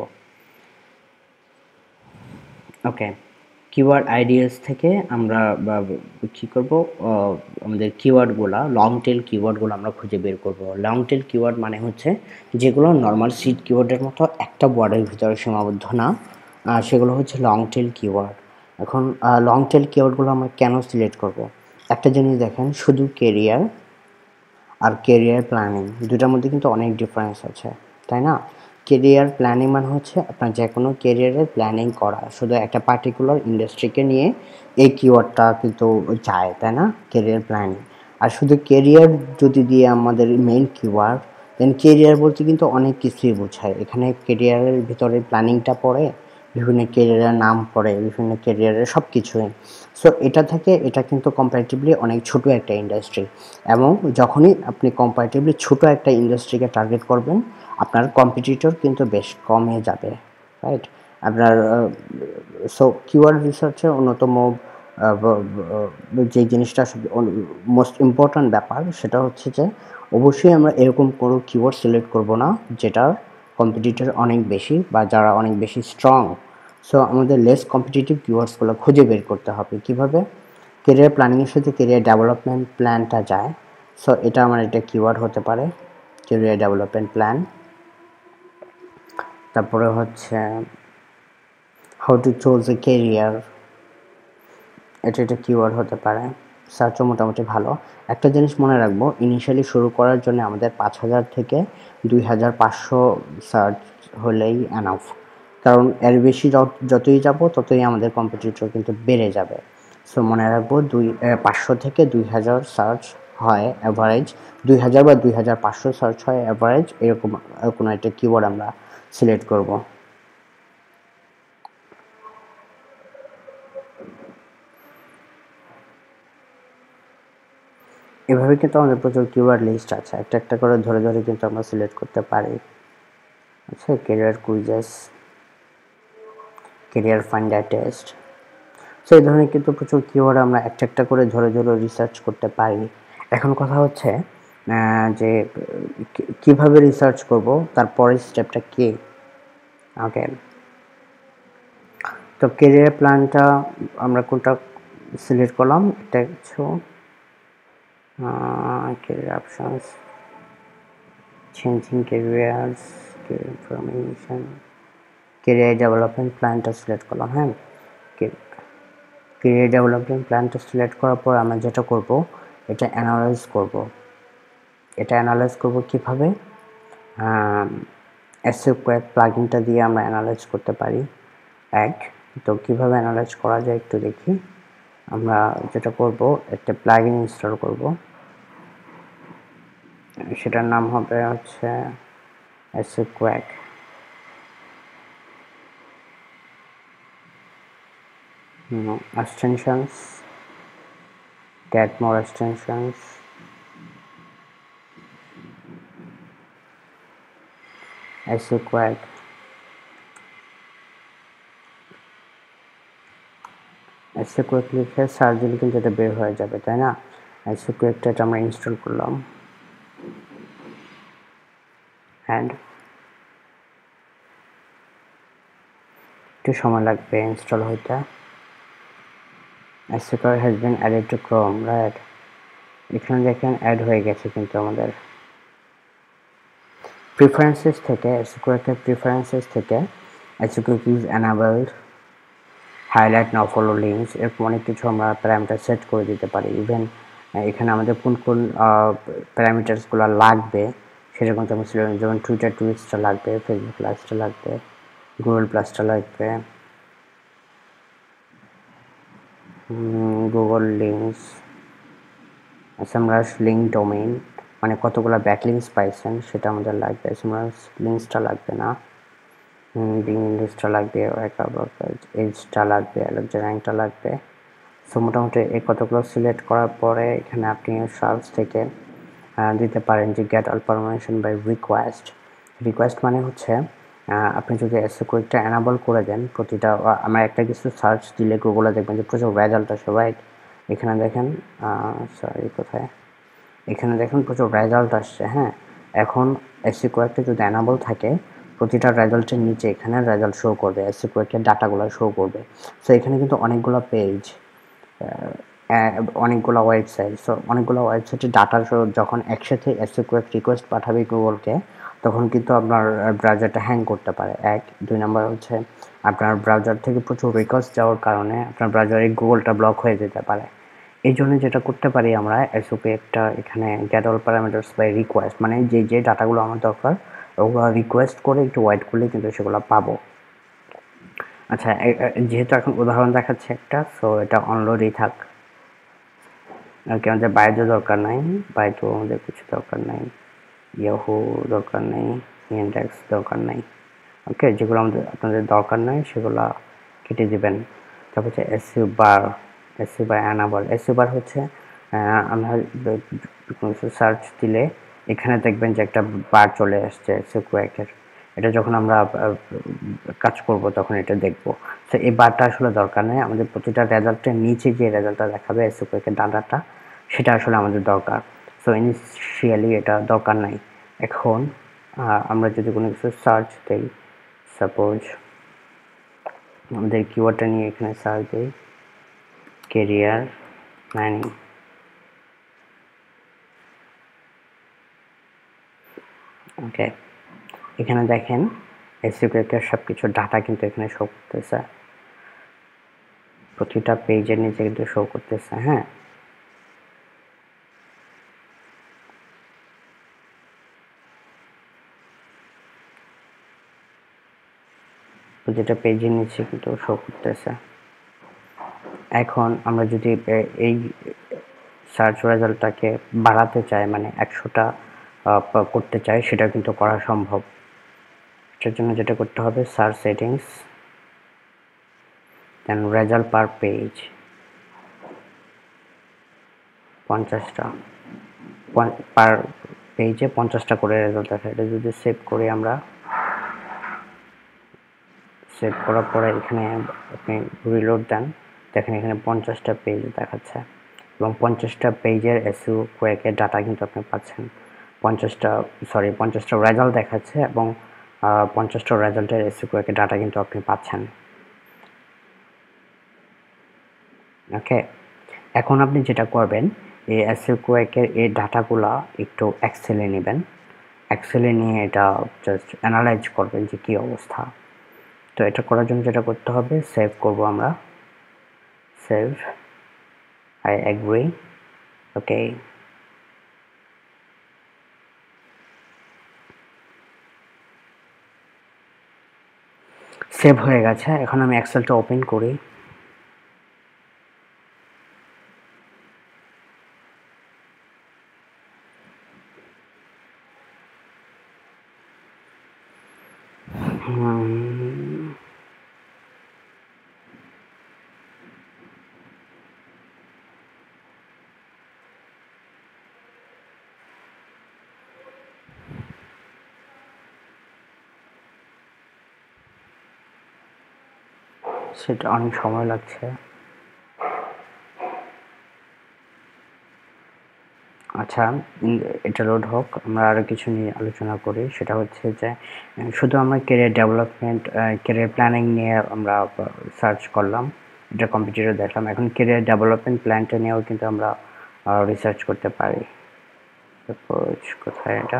ওকে, কিওয়ার্ড আইডিয়াস থেকে আমরা কী করব, আমাদের কিওয়ার্ডগুলো লং টেল কিওয়ার্ডগুলো আমরা খুঁজে বের করব। লং টেল কিওয়ার্ড মানে হচ্ছে যেগুলো নর্মাল সিড কিওয়ার্ডের মতো একটা ওয়ার্ডের ভিতরে সীমাবদ্ধ না, সেগুলো হচ্ছে লং টেল কিওয়ার্ড। এখন লং টেল কিওয়ার্ডগুলো আমরা কেন সিলেক্ট করব? একটা জিনিস দেখেন, শুধু কেরিয়ার আর কেরিয়ার প্ল্যানিং দুটার মধ্যে কিন্তু অনেক ডিফারেন্স আছে, তাই না? কেরিয়ার প্ল্যানিং মানে হচ্ছে আপনার যে কোনো কেরিয়ারের প্ল্যানিং করা, শুধু একটা পার্টিকুলার ইন্ডাস্ট্রিকে নিয়ে এই কিওয়ার্ডটা কিন্তু চায়, তাই না? Career planning. আর শুধু কেরিয়ার যদি দিয়ে আমাদের মেইন কিওয়ার্ড, দেন কেরিয়ার বলতে কিন্তু অনেক কিছুই বোঝায়। এখানে কেরিয়ারের ভিতরে প্ল্যানিংটা পড়ে, বিভিন্ন কেরিয়ারের নাম পড়ে, বিভিন্ন কেরিয়ারের সব কিছুই। সো এটা থেকে এটা কিন্তু কম্পারেটিভলি অনেক ছোট একটা ইন্ডাস্ট্রি, এবং যখনই আপনি কম্পারেটিভলি ছোট একটা ইন্ডাস্ট্রিকে টার্গেট করবেন আপনার কম্পিটিটর কিন্তু বেশ কমে যাবে, রাইট? আপনার সো কিওয়ার্ড রিসার্চের অন্যতম যে জিনিসটা মোস্ট ইম্পর্ট্যান্ট ব্যাপার সেটা হচ্ছে যে অবশ্যই আমরা এরকম কোনো কিওয়ার্ড সিলেক্ট করব না যেটার কম্পিটিটর অনেক বেশি বা যারা অনেক বেশি স্ট্রং। সো আমাদের লেস কম্পিটিটিভ কিওয়ার্ডসগুলো খুঁজে বের করতে হবে। কীভাবে? কেরিয়ার প্ল্যানিংয়ের সাথে কেরিয়ার ডেভেলপমেন্ট প্ল্যানটা যায়। সো এটা আমার একটা কিওয়ার্ড হতে পারে, কেরিয়ার ডেভেলপমেন্ট প্ল্যান। তারপরে হচ্ছে how to choose a career, এটা কিওয়ার্ড হতে পারে। সার্চও মোটামুটি ভালো। একটা জিনিস মনে রাখবো, ইনিশিয়ালি শুরু করার জন্য আমাদের 5,000 থেকে 2,500 সার্চ হলেই এনাফ। কারণ এর বেশি যতই যাব ততই আমাদের কম্পিটিটর কিন্তু বেড়ে যাবে। সো মনে রাখবো 500 থেকে 2,000 সার্চ হয় অ্যাভারেজ, 2,000 বা 2,500 সার্চ হয় অ্যাভারেজ, এরকম কোনো একটা কিওয়ার্ড আমরা সিলেক্ট করব। এভাবে কিন্তু আমাদের প্রচুর কিওয়ার্ড লিস্ট আছে, একটা একটা করে ধরে ধরে কিন্তু আমরা সিলেক্ট করতে পারি। আচ্ছা, career quizzes, career finder test, so এই ধরনের কিন্তু প্রচুর কিওয়ার্ড আমরা একটা একটা করে ধরে ধরে রিসার্চ করতে পারি। এখন কথা হচ্ছে যে কিভাবে রিসার্চ করব, তারপরের স্টেপটা কি? ওকে, তো কেরিয়ার প্ল্যানটা আমরা কোনটা সিলেক্ট করলাম, এটা কিছু career options, changing careers, career information, career development প্ল্যানটা সিলেক্ট করলাম। হ্যাঁ, career development প্ল্যানটা সিলেক্ট করার পর আমরা যেটা করব, এটা অ্যানালাইজ করব। এটা অ্যানালাইজ করব কিভাবে? এসকিউএল প্লাগইনটা দিয়ে আমরা অ্যানালাইজ করতে পারি। তো কিভাবে অ্যানালাইজ করা যায় একটু দেখি। আমরা যেটা করব, একটা প্লাগইন ইনস্টল করব। সেটার নাম হবে হচ্ছে SQuack। extensions, get more extensions, SQuack, SQuack লিখে সার্চ দিলে কিন্তু এটা বের হয়ে যাবে, তাই না? SQuackটা এটা আমরা ইনস্টল করলাম, অ্যান্ড একটু সময় লাগবে ইনস্টল হইতে। SQuack has been added to Chrome, right? এখানে দেখেন অ্যাড হয়ে গেছে কিন্তু আমাদের প্রিফারেন্সেস থেকে, SQuack-এর প্রিফারেন্সেস থেকে SQuack is enabled, highlight now follow links, এরকম অনেক কিছু আমরা প্যারামিটার সেট করে দিতে পারি। ইভেন এখানে আমাদের কোন কোন প্যারামিটারসগুলো লাগবে সেটা কিন্তু আমি ছিল, যেমন টুইটার টুইটসটা লাগবে, ফেসবুক লাইভসটা লাগবে, গুগল প্লাসটা লাগবে, গুগল লিঙ্কস, এসএমআরএস লিঙ্ক ডোমেইন মানে কতগুলো ব্যাকলিংকস পাইছেন সেটা আমাদের লাগবে, এসএমআরএস লিঙ্কসটা লাগবে না, বিং ইন্ডেক্সটা লাগবে, এজটা লাগবে, র্যাঙ্কটা লাগবে। সো মোটামুটি এই কতগুলো সিলেক্ট করার পরে এখানে আপনি সার্চ থেকে দিতে পারেন যে get all permission by request. Request মানে হচ্ছে আপনি যদি SQuack-টা এনাবল করে দেন, প্রতিটা আমার একটা কিছু সার্চ দিলে গুগলে দেখবেন যে প্রচুর রেজাল্ট আসে, রাইট? এখানে দেখেন, সরি কোথায়, এখানে দেখুন প্রচুর রেজাল্ট আসছে। হ্যাঁ, এখন SQuack-টা যদি এনাবল থাকে, প্রতিটা রেজাল্টের নিচে এখানে রেজাল্ট শো করবে, SQuack-এর ডাটাগুলো শো করবে। সো এখানে কিন্তু অনেকগুলো পেজ, অনেকগুলো ওয়েবসাইট, সো অনেকগুলো ওয়েবসাইটের ডাটা যখন একসাথে SQuack রিকোয়েস্ট পাঠাবে গুগলকে, তখন কিন্তু আপনার ব্রাউজারটা হ্যাং করতে পারে। এক, দুই নাম্বার হচ্ছে আপনার ব্রাউজার থেকে প্রচুর রিকোয়েস্ট যাওয়ার কারণে আপনার ব্রাউজারে গুগলটা ব্লক হয়ে যেতে পারে। এই জন্য যেটা করতে পারি আমরা, SQuack-টা এখানে get all parameters by request মানে যে ডাটাগুলো আমার দরকার ওগুলো রিকোয়েস্ট করে একটু ওয়েট করলে কিন্তু সেগুলো পাবো। আচ্ছা, যেহেতু এখন উদাহরণ দেখাচ্ছে একটা, সো এটা অনলোডই থাক, ওকে, আমাদের বাইরে দরকার নাই, বাইরে আমাদের কিছু দরকার নাই, ইয়াহু দরকার নেই, ইন্ডেক্স দরকার নাই, ওকে, যেগুলো আমাদের আপনাদের দরকার নাই সেগুলো কেটে দিবেন। তারপর হচ্ছে SU বার অ্যানাবল। SU বার হচ্ছে আমরা সার্চ দিলে এখানে দেখবেন যে একটা বার চলে আসছে SQuack-এর, এটা যখন আমরা কাজ করব তখন এটা দেখব। তো এই বারটা আসলে দরকার নেই, আমাদের প্রতিটা রেজাল্টের নিচে যে রেজাল্টটা দেখাবে SQuack-এর ডাটাটা, সেটা আসলে আমাদের দরকার। সো ইনিশিয়ালি এটা দরকার নাই। এখন আমরা যদি কোনো কিছু সার্চ দিই, সাপোজ আমাদের কিওয়ার্ডটা নিয়ে এখানে সার্চ দিই, কেরিয়ার প্ল্যানিং, ওকে, এখানে দেখেন SQuack-এর সব কিছু ডাটা কিন্তু এখানে শো করতেছে, প্রতিটা পেজের নিচে কিন্তু শো করতেছে। হ্যাঁ, প্রতিটা পেজের নিচে কিন্তু শো করতেছে। এখন আমরা যদি এই সার্চ রেজাল্টটাকে বাড়াতে চাই, মানে 100টা করতে চাই, সেটা কিন্তু করা সম্ভব। এটার জন্য যেটা করতে হবে, সার্চ সেটিংস, দেন রেজাল্ট পার পেজ 50টা, পার পেজে 50টা করে রেজাল্ট দেখায়। এটা যদি সেভ করি আমরা, সেভ করার পরে এখানে আপনি রিলোড দেন, দেখেন এখানে 50টা পেজ দেখাচ্ছে এবং 50টা পেজের SQuack-এর ডাটা কিন্তু আপনি পাচ্ছেন। 50টা রেজাল্ট দেখাচ্ছে এবং 50টা রেজাল্টের SQuack-এর ডাটা কিন্তু আপনি পাচ্ছেন। ওকে, এখন আপনি যেটা করবেন, এই SQuack-এর এই ডাটাগুলা একটু এক্সেলে নেবেন, এক্সেলে নিয়ে এটা জাস্ট অ্যানালাইজ করবেন যে কী অবস্থা। তো এটা করার জন্য যেটা করতে হবে, সেভ করব আমরা, save, I agree, okay, save হয়ে গেছে। এখন আমি এক্সেলটা ওপেন করি, সেটা অনেক সময় লাগছে। আচ্ছা, এটা লোড হোক, আমরা আরও কিছু নিয়ে আলোচনা করি। সেটা হচ্ছে যে শুধু আমরা ক্যারিয়ার ডেভেলপমেন্ট, ক্যারিয়ার প্ল্যানিং নিয়ে আমরা সার্চ করলাম, এটা কম্পিউটারে দেখলাম। এখন ক্যারিয়ার ডেভেলপমেন্ট প্ল্যানটা নিয়েও কিন্তু আমরা রিসার্চ করতে পারি। সাপোজ কোথায় এটা,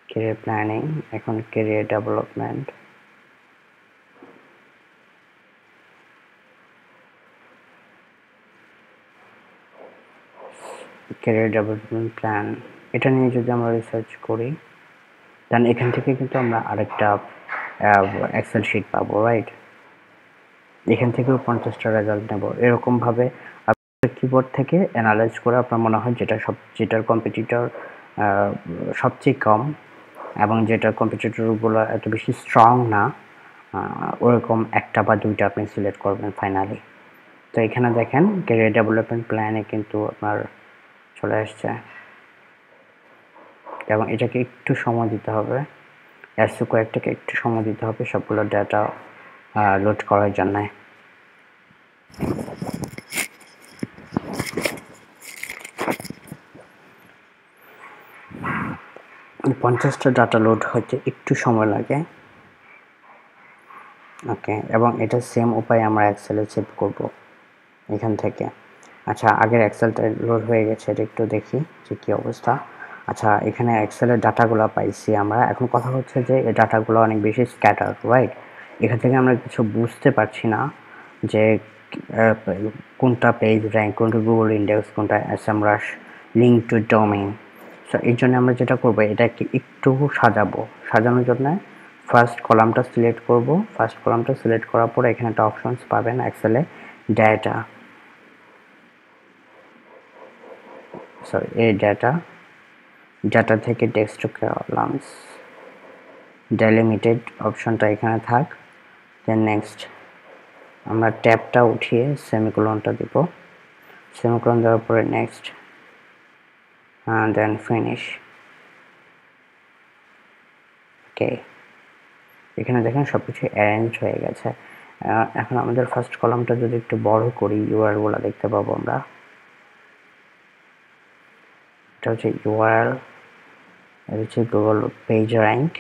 ক্যারিয়ার প্ল্যানিং, এখন career development, career development plan, এটা নিয়ে যদি আমরা রিসার্চ করি, দেন এখান থেকে কিন্তু আমরা আরেকটা এক্সেল শিট পাবো, রাইট? এখান থেকেও 50টা রেজাল্ট নেব। এরকমভাবে কিবোর্ড থেকে অ্যানালাইজ করে আপনার মনে হয় যেটার কম্পিটিটর সবচেয়ে কম এবং যেটার কম্পিটিটরগুলো এত বেশি স্ট্রং না, ওরকম একটা বা দুইটা আপনি সিলেক্ট করবেন ফাইনালি। তো এখানে দেখেন ক্যারিয়ার ডেভেলপমেন্ট প্ল্যানে কিন্তু আপনার চলে আসছে, এবং এটাকে একটু সময় দিতে হবে, কয়েকটাকে একটু সময় দিতে হবে সবগুলো ডাটা লোড করার জন্য। 50টা ডাটা লোড হতে একটু সময় লাগে। ওকে, এবং এটা সেম উপায়ে আমরা এক্সেলে সেভ করব এখান থেকে। আচ্ছা, আগের এক্সেলটা লোড হয়ে গেছে, এটা একটু দেখি যে কী অবস্থা। আচ্ছা, এখানে এক্সেলের ডাটাগুলো পাইছি আমরা। এখন কথা হচ্ছে যে এই ডাটাগুলো অনেক বেশি স্ক্যাটার, রাইট? এখান থেকে আমরা কিছু বুঝতে পারছি না যে কোনটা পেজ র্যাঙ্ক, কোনটা গুগল ইন্ডেক্স, কোনটা এসএমরাশ, লিঙ্ক টু ডোমেইন। সো এই জন্য আমরা যেটা করবো, এটাকে একটু সাজাবো। সাজানোর জন্য ফার্স্ট কলামটা সিলেক্ট করব। ফার্স্ট কলামটা সিলেক্ট করার পরে এখানে একটা অপশনস পাবেন এক্সেলে, ডেটা, সরি এই ডাটা থেকে টেক্সট টু কলামস, ডেলিমিটেড অপশনটা এখানে থাক। দেন নেক্সট আমরা ট্যাবটা উঠিয়ে সেমিকোলনটা দিব। সেমিকোলন দেওয়ার পরে নেক্সট, দেন ফিনিশ। ওকে, এখানে দেখেন সব কিছু অ্যারেঞ্জ হয়ে গেছে। এখন আমাদের ফার্স্ট কলামটা যদি একটু বড় করি, ইউআরএলগুলো দেখতে পাবো আমরা। এটা হচ্ছে ইউআরএল, এটা হচ্ছে গুগল পেজ র্যাঙ্ক,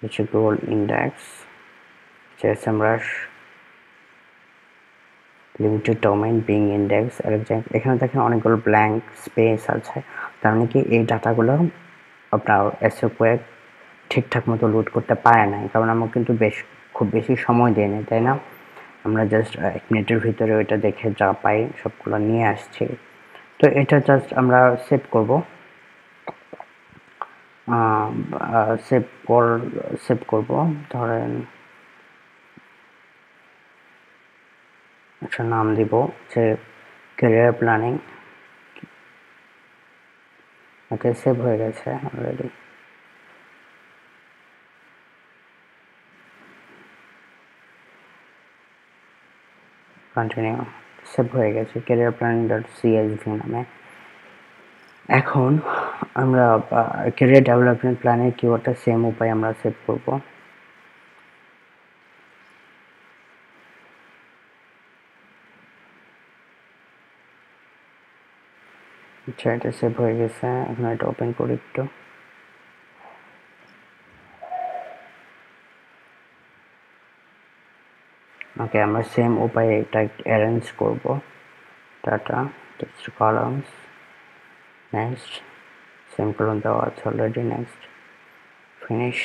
হচ্ছে গুগল ইন্ডেক্স, হচ্ছে SEMrush, link to domain, Bing index. এখানে দেখেন অনেকগুলো ব্ল্যাঙ্ক স্পেস আছে, তার মানে কি এই ডাটাগুলো আপনার এসও কোয়েক ঠিকঠাক মতো লোড করতে পারে নাই, কারণ আমরা কিন্তু খুব বেশি সময় দিই না, তাই না? আমরা জাস্ট 1 মিনিটের ভিতরে ওইটা দেখে যা পাই সবগুলো নিয়ে আসছি। তো এটা জাস্ট আমরা সেভ করব। সেভ করব, ধরেন একটা নাম দিব যে ক্যারিয়ার প্ল্যানিং। ওকে, সেভ হয়ে গেছে অলরেডি। কন্টিনিউ, সেভ হয়ে গেছে ক্যারিয়ার প্ল্যানিং .csv নামে। এখন আমরা ক্যারিয়ার ডেভেলপমেন্ট প্ল্যানের কিওয়ার্ডটা সেম উপায়ে আমরা সেভ করব। আচ্ছা, এটা সেভ হয়ে গেছে। এখন এটা ওপেন করি একটু। ওকে, আমরা সেম উপায়ে এটা অ্যারেঞ্জ করব। Data, text columns, next, semicolon দেওয়া আছে already, next, finish.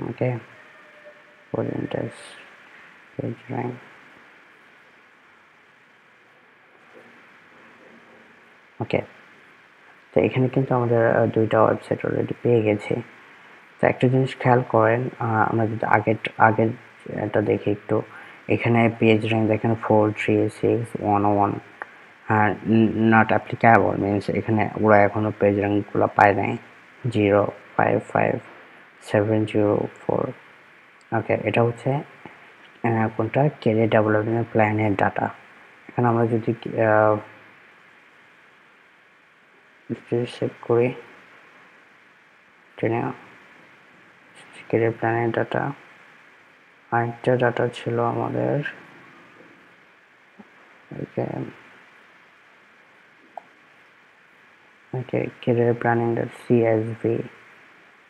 Okay, for index page rank. ওকে, তো এখানে কিন্তু আমাদের দুইটা ওয়েবসাইট অলরেডি পেয়ে গেছি। তো একটা জিনিস খেয়াল করেন, আমরা যদি আগের এটা দেখি একটু, এখানে পেজ র্যাঙ্ক দেখেন 43611, আর নট অ্যাপ্লিকেবল মিনস এখানে ওরা এখনো পেজ র্যাঙ্কগুলো পায় নাই 055,704। ওকে, এটা হচ্ছে কোনটা ক্যারিয়ার ডেভেলপমেন্ট প্ল্যানের ডাটা। এখন আমরা যদি সেভ করি ক্যারিয়ার প্ল্যানের ডাটা, আরেকটা ডাটা ছিল আমাদের ক্যারিয়ার প্ল্যানিং CSV।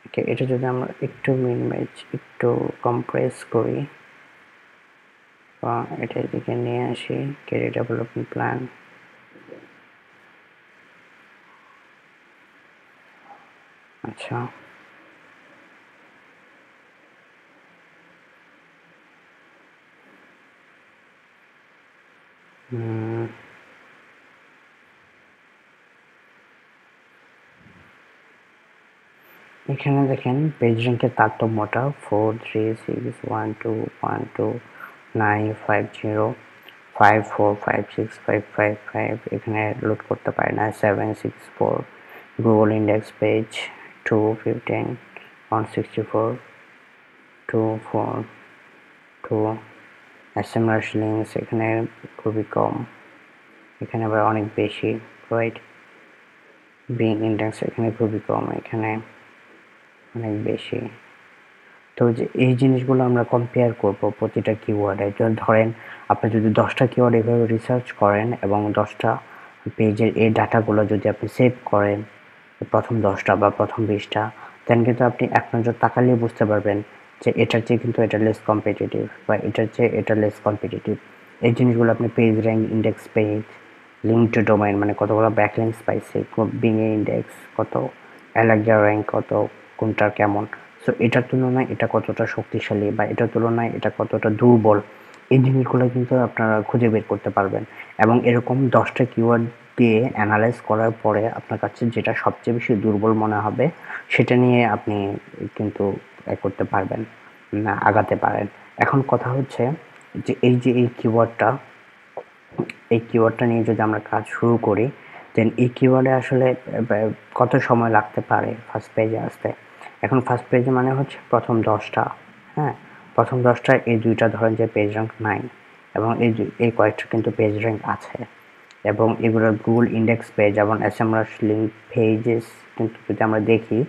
ওকে, এটা যদি আমরা একটু মিনিমাইজ একটু কম্প্রেস করি বা এটা এদিকে নিয়ে আসি, ক্যারিয়ার ডেভেলপমেন্ট প্ল্যান, আচ্ছা এখানে দেখেন পেজ র্যাঙ্কের তারতম্যটা 43612912505456555 এখানে লোড করতে পারে না। 764 Google index page 215 164 242 SMR links এখানে খুবই কম, এখানে আবার অনেক বেশি, রাইট। বিং ইন্ডেক্স এখানে খুবই কম, এখানে অনেক বেশি। তো যে এই জিনিসগুলো আমরা কম্পেয়ার করব প্রতিটা কিওয়ার্ডে। ধরেন আপনি যদি 10টা কিওয়ার্ড এভাবে রিসার্চ করেন এবং 10টা পেজের এই ডাটাগুলো যদি আপনি সেভ করেন, প্রথম 10টা বা প্রথম 20টা, দেন কিন্তু আপনি এক নজর তাকালেই বুঝতে পারবেন যে এটার চেয়ে কিন্তু এটা লেস কম্পিটিটিভ বা এটার চেয়ে এটা লেস কম্পিটিটিভ। এই জিনিসগুলো আপনি page rank, index page, link to domain মানে কতগুলো ব্যাকলিংকস পাইছে, বিং এ ইন্ডেক্স কত, অ্যালার্জিয়া র্যাঙ্ক কত, কোনটার কেমন। সো এটার তুলনায় এটা কতটা শক্তিশালী বা এটার তুলনায় এটা কতটা দুর্বল, এই জিনিসগুলো কিন্তু আপনারা খুঁজে বের করতে পারবেন। এবং এরকম 10টা কিওয়ার্ড দিয়ে অ্যানালাইজ করার পরে আপনার কাছে যেটা সবচেয়ে বেশি দুর্বল মনে হবে সেটা নিয়ে আপনি কিন্তু করতে পারবেন, না আগাতে পারেন। এখন কথা হচ্ছে যে এই কিওয়ার্ডটা নিয়ে যদি আমরা কাজ শুরু করি, দেন এই কিওয়ার্ডে আসলে কত সময় লাগতে পারে ফার্স্ট পেজে আসতে। এখন ফার্স্ট পেজে মানে হচ্ছে প্রথম 10টা, হ্যাঁ, প্রথম 10টা এই দুইটা ধরেন যে পেজ র্যাঙ্ক নাই এবং এই কয়েকটা কিন্তু পেজ র্যাঙ্ক আছে এবং এগুলোর গুগল ইন্ডেক্স পেজ এবং এসএমআর লিঙ্ক পেজেস কিন্তু যদি আমরা দেখি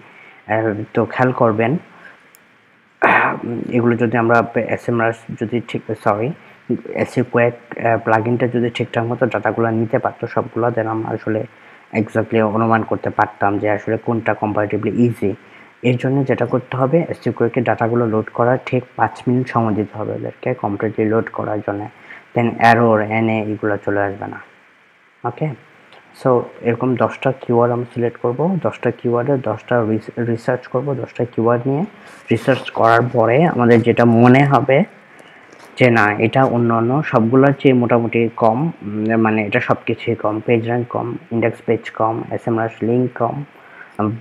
তো খেয়াল করবেন এগুলো যদি আমরা এসএমআর যদি ঠিক এসিকুয়েক প্লাগইনটা যদি ঠিকঠাক মতো ডাটাগুলো নিতে পারতো সবগুলো, দেন আমরা আসলে এক্স্যাক্টলি অনুমান করতে পারতাম যে আসলে কোনটা কম্পারেটিভলি ইজি। এর জন্য যেটা করতে হবে, এসিকুয়েকের ডাটাগুলো লোড করার ঠিক 5 মিনিট সময় দিতে হবে ওদেরকে কমপ্লিটলি লোড করার জন্য, দেন এরর এনে এগুলো চলে আসবে না। ওকে, সো এরকম 10টা কিওয়ার্ড আমরা সিলেক্ট করব, 10টা কিওয়ার্ডে 10টা রিসার্চ করব, 10টা কিওয়ার্ড নিয়ে রিসার্চ করার পরে আমাদের যেটা মনে হবে যে না এটা অন্যান্য সবগুলোর চেয়ে মোটামুটি কম, মানে এটা সব কিছুই কম, পেজ র্যাঙ্ক কম, ইন্ডেক্স পেজ কম, এসএমআর লিঙ্ক কম,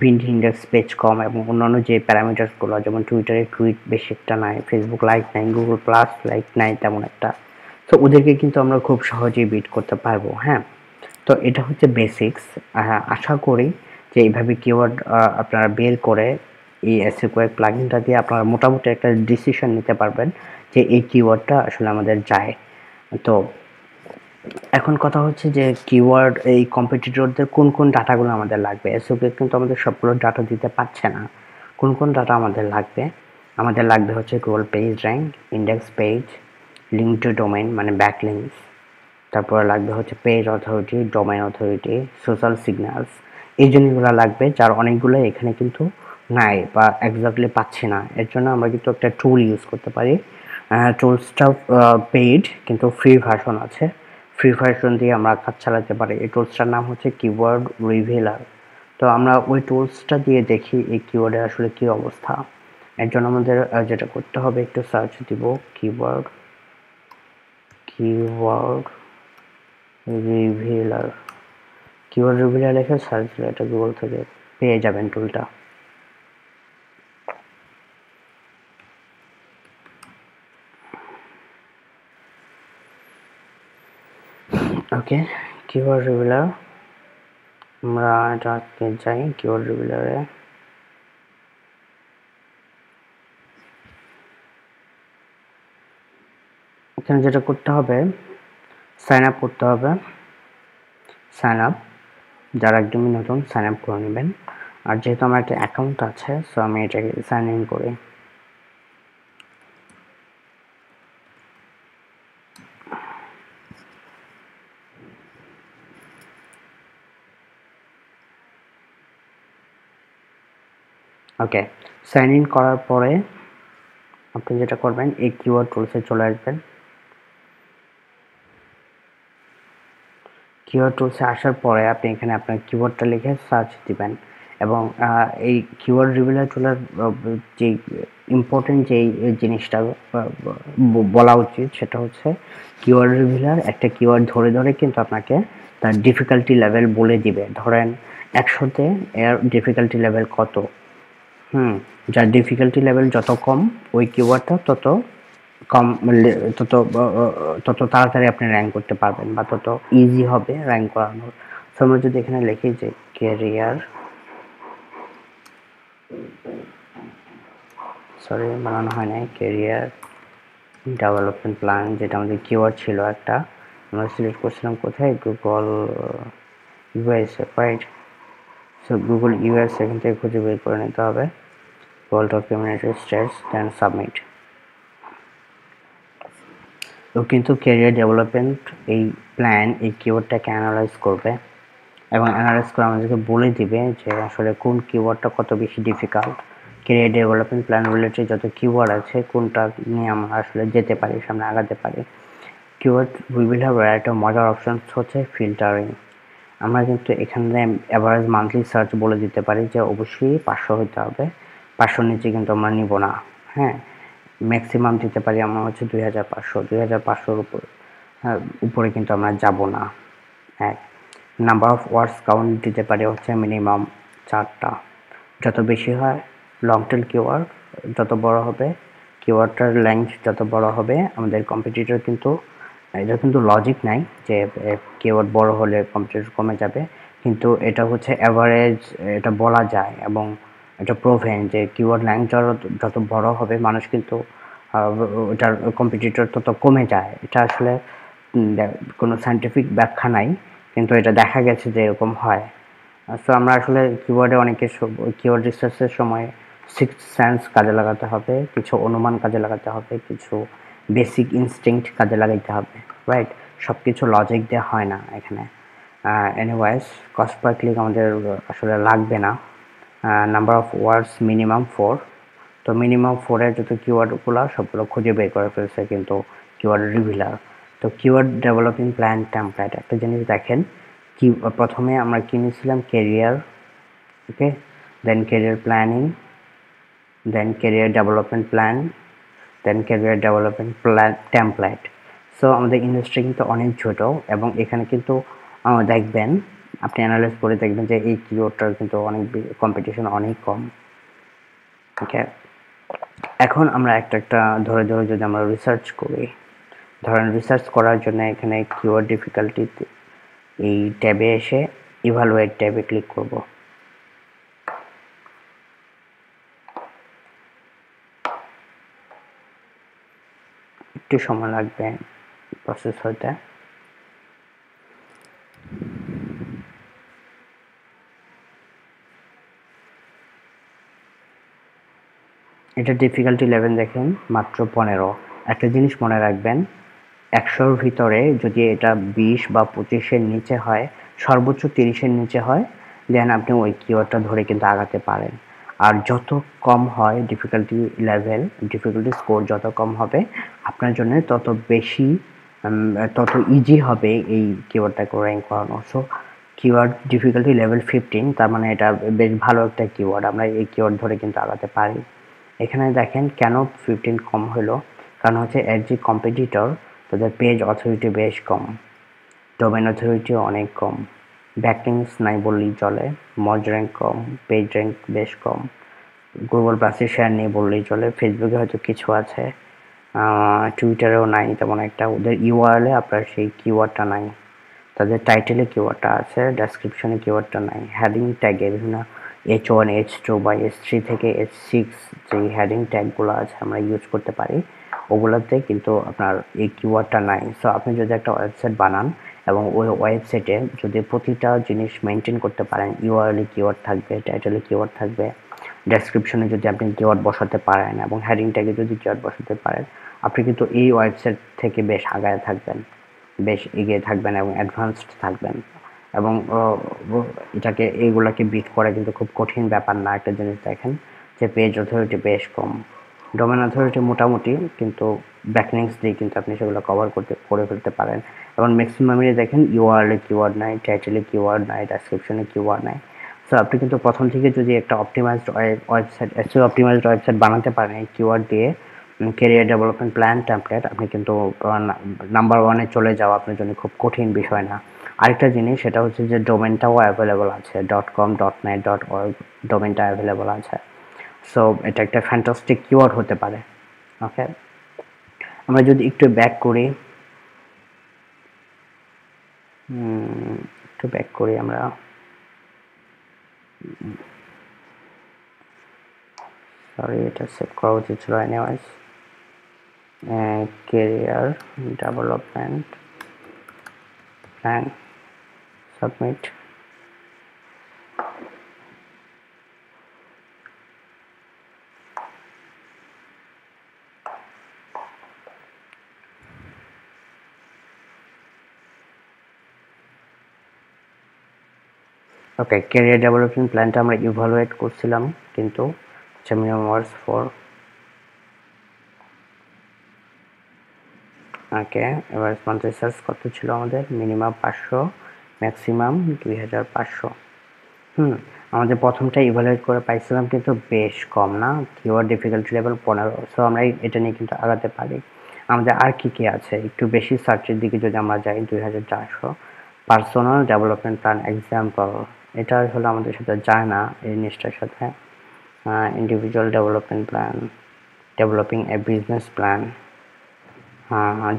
বিল্ড ইন্ডেক্স পেজ কম এবং অন্যান্য যে প্যারামিটারসগুলো যেমন টুইটারে টুইট বেশি একটা নাই, ফেসবুক লাইক নাই, গুগল প্লাস লাইক নাই তেমন একটা, তো ওদেরকে কিন্তু আমরা খুব সহজেই বিট করতে পারবো। হ্যাঁ, তো এটা হচ্ছে বেসিক্স। আশা করি যে এইভাবে কিওয়ার্ড আপনারা বের করে এই এসিকুয়েক প্লাগইনটা দিয়ে আপনারা মোটামুটি একটা ডিসিশন নিতে পারবেন যে এই কিওয়ার্ডটা আসলে আমাদের যায়। তো এখন কথা হচ্ছে যে কিওয়ার্ড এই কম্পিটিটরদের কোন কোন ডাটাগুলো আমাদের লাগবে। এসিকুয়েক কিন্তু আমাদের সবগুলো ডাটা দিতে পারছে না। কোন কোন ডাটা আমাদের লাগবে? আমাদের লাগবে হচ্ছে Google page rank, index page, link to domain মানে ব্যাকলিংকস, তারপরে লাগবে হচ্ছে page authority, domain authority, social signals. এই জিনিসগুলো লাগবে যার অনেকগুলো এখানে কিন্তু নাই বা এক্স্যাক্টলি পাচ্ছি না। এর জন্য আমরা কিন্তু একটা টুল ইউজ করতে পারি। টুলসটা পেইড কিন্তু ফ্রি ভার্সন আছে, ফ্রি ভার্সন দিয়ে আমরা কাজ চালাতে পারি। এই টুলসটার নাম হচ্ছে কিওয়ার্ড রিভিলার। তো আমরা ওই টুলসটা দিয়ে দেখি এই কিওয়ার্ডের আসলে কি অবস্থা। এর জন্য আমাদের যেটা করতে হবে একটু সার্চ দিব কিওয়ার্ড রিভিলার, কিওয়ার্ড রিভিলার লিখে সার্চ দিলে এটা গুগল থেকে পেয়ে যাবেন টুলটা। ওকে, কিওয়ার্ড রিভিলার, আমরা এটাকে যাই কিওয়ার্ড রিভিলারে। এখানে যেটা করতে হবে, সাইন আপ করতে হবে। সাইন আপ, যারা একদমই নতুন সাইন আপ করে নেবেন। আর যেহেতু আমার একটা অ্যাকাউন্ট আছে, সো আমি এটাকে সাইন ইন করি। ওকে, সাইন ইন করার পরে আপনি যেটা করবেন, এই কিওয়ার্ড টুলসে চলে আসবেন। কিওয়ার্ড টুলসে আসার পরে আপনি এখানে আপনার কিওয়ার্ডটা লিখে সার্চ দিবেন এবং এই কিওয়ার্ড রিভিলার টুলের যে ইম্পর্টেন্ট যেই জিনিসটা বলা উচিত সেটা হচ্ছে কিওয়ার্ড রিভিলার একটা কিওয়ার্ড ধরে ধরে কিন্তু আপনাকে তার ডিফিকাল্টি লেভেল বলে দিবে। ধরেন 100-তে এর ডিফিকাল্টি লেভেল কত, যার ডিফিকাল্টি লেভেল যত কম ওই কিওয়ার্ডটা তত কম, তত তাড়াতাড়ি আপনি র্যাঙ্ক করতে পারবেন বা তত ইজি হবে র্যাঙ্ক করানোর। সো আমরা যদি এখানে লিখি যে ক্যারিয়ার, সরি বানানো হয় নাই, ক্যারিয়ার ডেভেলপমেন্ট প্ল্যান, যেটা আমাদের কিওয়ার্ড ছিল একটা, আমরা সিলেক্ট করছিলাম কোথায়, Google USA, right. So Google USA এখান থেকে খুঁজে বের করে নিতে হবে, world of United States, then submit. তো কিন্তু ক্যারিয়ার ডেভেলপমেন্ট এই প্ল্যান এই কিওয়ার্ডটাকে অ্যানালাইজ করবে এবং অ্যানালাইজ করে আমাদেরকে বলে দিবে যে আসলে কোন কিওয়ার্ডটা কত বেশি difficult. Career development plan related যত কিওয়ার্ড আছে কোনটা নিয়ে আমরা আসলে যেতে পারি, সামনে আগাতে পারি। কিওয়ার্ড উইল হ্যাভ একটা মজার অপশন হচ্ছে ফিল্টারিং। আমরা কিন্তু এখানে অ্যাভারেজ মান্থলি সার্চ বলে দিতে পারি যে অবশ্যই 500 হতে হবে, 500 নিচে কিন্তু আমরা নিব না। হ্যাঁ, ম্যাক্সিমাম দিতে পারি আমরা হচ্ছে 2500, 2500 উপরে কিন্তু আমরা যাব না। হ্যাঁ, নাম্বার অফ ওয়ার্ডস কাউন্ট দিতে পারি হচ্ছে মিনিমাম 4টা। যত বেশি হয় লং টেল কিওয়ার্ড যত বড় হবে, কিওয়ার্ডটার লেন্থ যত বড় হবে, আমাদের কম্পিটিটর কিন্তু, এটা কিন্তু লজিক নাই যে কিওয়ার্ড বড় হলে কম্পিটিটর কমে যাবে, কিন্তু এটা হচ্ছে অ্যাভারেজ, এটা বলা যায় এবং এটা প্রুভেন যে কিওয়ার্ড লেন্থ যত বড় হবে মানুষ কিন্তু ওটার কম্পিটিটর তত কমে যায়। এটা আসলে কোনো সায়েন্টিফিক ব্যাখ্যা নাই, কিন্তু এটা দেখা গেছে যে এরকম হয়। সো আমরা আসলে কিওয়ার্ডে অনেকের কিওয়ার্ড রিসার্চের সময় সিক্স সেন্স কাজে লাগাতে হবে, কিছু অনুমান কাজে লাগাতে হবে, কিছু বেসিক ইনস্টিংক্ট কাজে লাগাইতে হবে, রাইট। সব কিছু লজিক দিয়ে হয় না এখানে। এনিওয়াইজ কস্ট পার ক্লিক আমাদের আসলে লাগবে না। নাম্বার অফ ওয়ার্ডস মিনিমাম 4, তো মিনিমাম 4-এর যত কিওয়ার্ডগুলো সবগুলো খুঁজে বের করে ফেলছে কিন্তু কিওয়ার্ড রিভিলার। তো কিওয়ার্ড ডেভেলপিং প্ল্যান টেমপ্লেট, একটা জিনিস দেখেন, কি প্রথমে আমরা কি নিয়েছিলাম, career, okay, then career planning, then career development plan, then career development plan template. So আমাদের ইন্ডাস্ট্রি কিন্তু অনেক ছোট এবং এখানে কিন্তু দেখবেন, আপনি অ্যানালাইজ করে দেখবেন যে এই কিওয়ার্ডটার কিন্তু অনেক কম্পিটিশন অনেক কম। ওকে, এখন আমরা একটা ধরে ধরে যদি আমরা রিসার্চ করি, ধরেন রিসার্চ করার জন্য এখানে কিওয়ার্ড ডিফিকাল্টি এই ট্যাবে এসে ইভালুয়েট ট্যাবে ক্লিক করব। একটু সময় লাগবে প্রসেস হতে। এটা ডিফিকাল্টি লেভেল দেখেন মাত্র 15। একটা জিনিস মনে রাখবেন, 100-র ভিতরে যদি এটা 20 বা 25-এর নিচে হয়, সর্বোচ্চ 30-এর নিচে হয়, দেন আপনি ওই কিওয়ার্ডটা ধরে কিন্তু আগাতে পারেন। আর যত কম হয় ডিফিকাল্টি লেভেল, ডিফিকাল্টি স্কোর যত কম হবে আপনার জন্য তত বেশি, তত ইজি হবে এই কিওয়ার্ডটাকে র্যাঙ্ক করানো। সো কিওয়ার্ড ডিফিকাল্টি লেভেল 15, তার মানে এটা বেশ ভালো একটা কিওয়ার্ড, আমরা এই কিওয়ার্ড ধরে কিন্তু আগাতে পারি। এখানে দেখেন কেন 15 কম হলো, কারণ হচ্ছে এর যে কম্পিটিটর তাদের পেজ অথরিটি বেশ কম, ডোমেন অথরিটিও অনেক কম, ব্যাকলিংস নাই বললেই চলে, মজ র্যাঙ্ক কম, পেজ র্যাঙ্ক বেশ কম, গুগল প্লাসে শেয়ার নেই বললেই চলে, ফেসবুকে হয়তো কিছু আছে, টুইটারেও নাই তেমন একটা, ওদের ইউআরএলে আপনার সেই কিওয়ার্ডটা নাই। তাদের টাইটেলে কিওয়ার্ডটা আছে, ডেসক্রিপশনে কিওয়ার্ডটা নাই। হেডিং ট্যাগে বিভিন্ন H1 H2 বা H3 থেকে H6 যে হেডিং ট্যাগগুলো আছে আমরা ইউজ করতে পারি, ওগুলোতে কিন্তু আপনার এই কিওয়ার্ডটা নাই। সো আপনি যদি একটা ওয়েবসাইট বানান এবং ওই ওয়েবসাইটে যদি প্রতিটা জিনিস মেনটেন করতে পারেন, ইউআরএল কিওয়ার্ড থাকবে, টাইটেলে কিওয়ার্ড থাকবে, ডেসক্রিপশনে যদি আপনি কিওয়ার্ড বসাতে পারেন এবং হেডিং ট্যাগে যদি কিওয়ার্ড বসাতে পারেন, আপনি কিন্তু এই ওয়েবসাইট থেকে বেশ আগায় থাকবেন, বেশ এগিয়ে থাকবেন এবং অ্যাডভান্সড থাকবেন। এবং এটাকে এইগুলাকে বিট করা কিন্তু খুব কঠিন ব্যাপার না। একটা জিনিস দেখেন যে পেজ অথরিটি বেশ কম, ডোমেন অথরিটি মোটামুটি, কিন্তু ব্যাকলিংকস দিয়ে কিন্তু আপনি সেগুলো কভার করে ফেলতে পারেন। এবং ম্যাক্সিমামই দেখেন ইউআরএল কিওয়ার্ড নাই, টাইটেলে কিওয়ার্ড নাই, ডেসক্রিপশনে কিওয়ার্ড নাই। সো আপনি কিন্তু প্রথম থেকে যদি একটা optimised website, SEO optimised website বানাতে পারেন এই কিওয়ার্ড দিয়ে, ক্যারিয়ার ডেভেলপমেন্ট প্ল্যান টেমপ্লেট, আপনি কিন্তু নাম্বার ওয়ানে চলে যাওয়া আপনার জন্য খুব কঠিন বিষয় না। আরেকটা জিনিস সেটা হচ্ছে যে ডোমেনটাও অ্যাভেলেবল আছে, .com.net .org ডোমেনটা অ্যাভেলেবল আছে। সো এটা একটা ফ্যান্টাস্টিক কিওয়ার্ড হতে পারে। ওকে, আমরা যদি একটু ব্যাক করি, আমরা সরি এটা সেভ করা উচিত ছিল। Anyways, career development plan, submit. Okay, career development প্ল্যানটা আমরা ইভালুয়েট করছিলাম, কিন্তু মিনিমাম ওয়ার্ডস ফর। ওকে, এবার স্পন্সর সার্চ কত ছিল আমাদের? Minimum 500, maximum 2500। আমাদের প্রথমটা ইভালুয়েট করে পাইছিলাম কিন্তু বেশ কম না, কিওয়ার্ড ডিফিকাল্টি লেভেল 15। সো আমরা এটা নিয়ে কিন্তু আগাতে পারি। আমাদের আর কি আছে, একটু বেশি সার্চের দিকে যদি আমরা যাই, 2400। পার্সোনাল ডেভেলপমেন্ট প্ল্যান এক্সাম্পল, এটা আসলে আমাদের সাথে যায় না এই জিনিসটার সাথে। ইন্ডিভিজুয়াল ডেভেলপমেন্ট প্ল্যান, ডেভেলপিং এ বিজনেস প্ল্যান,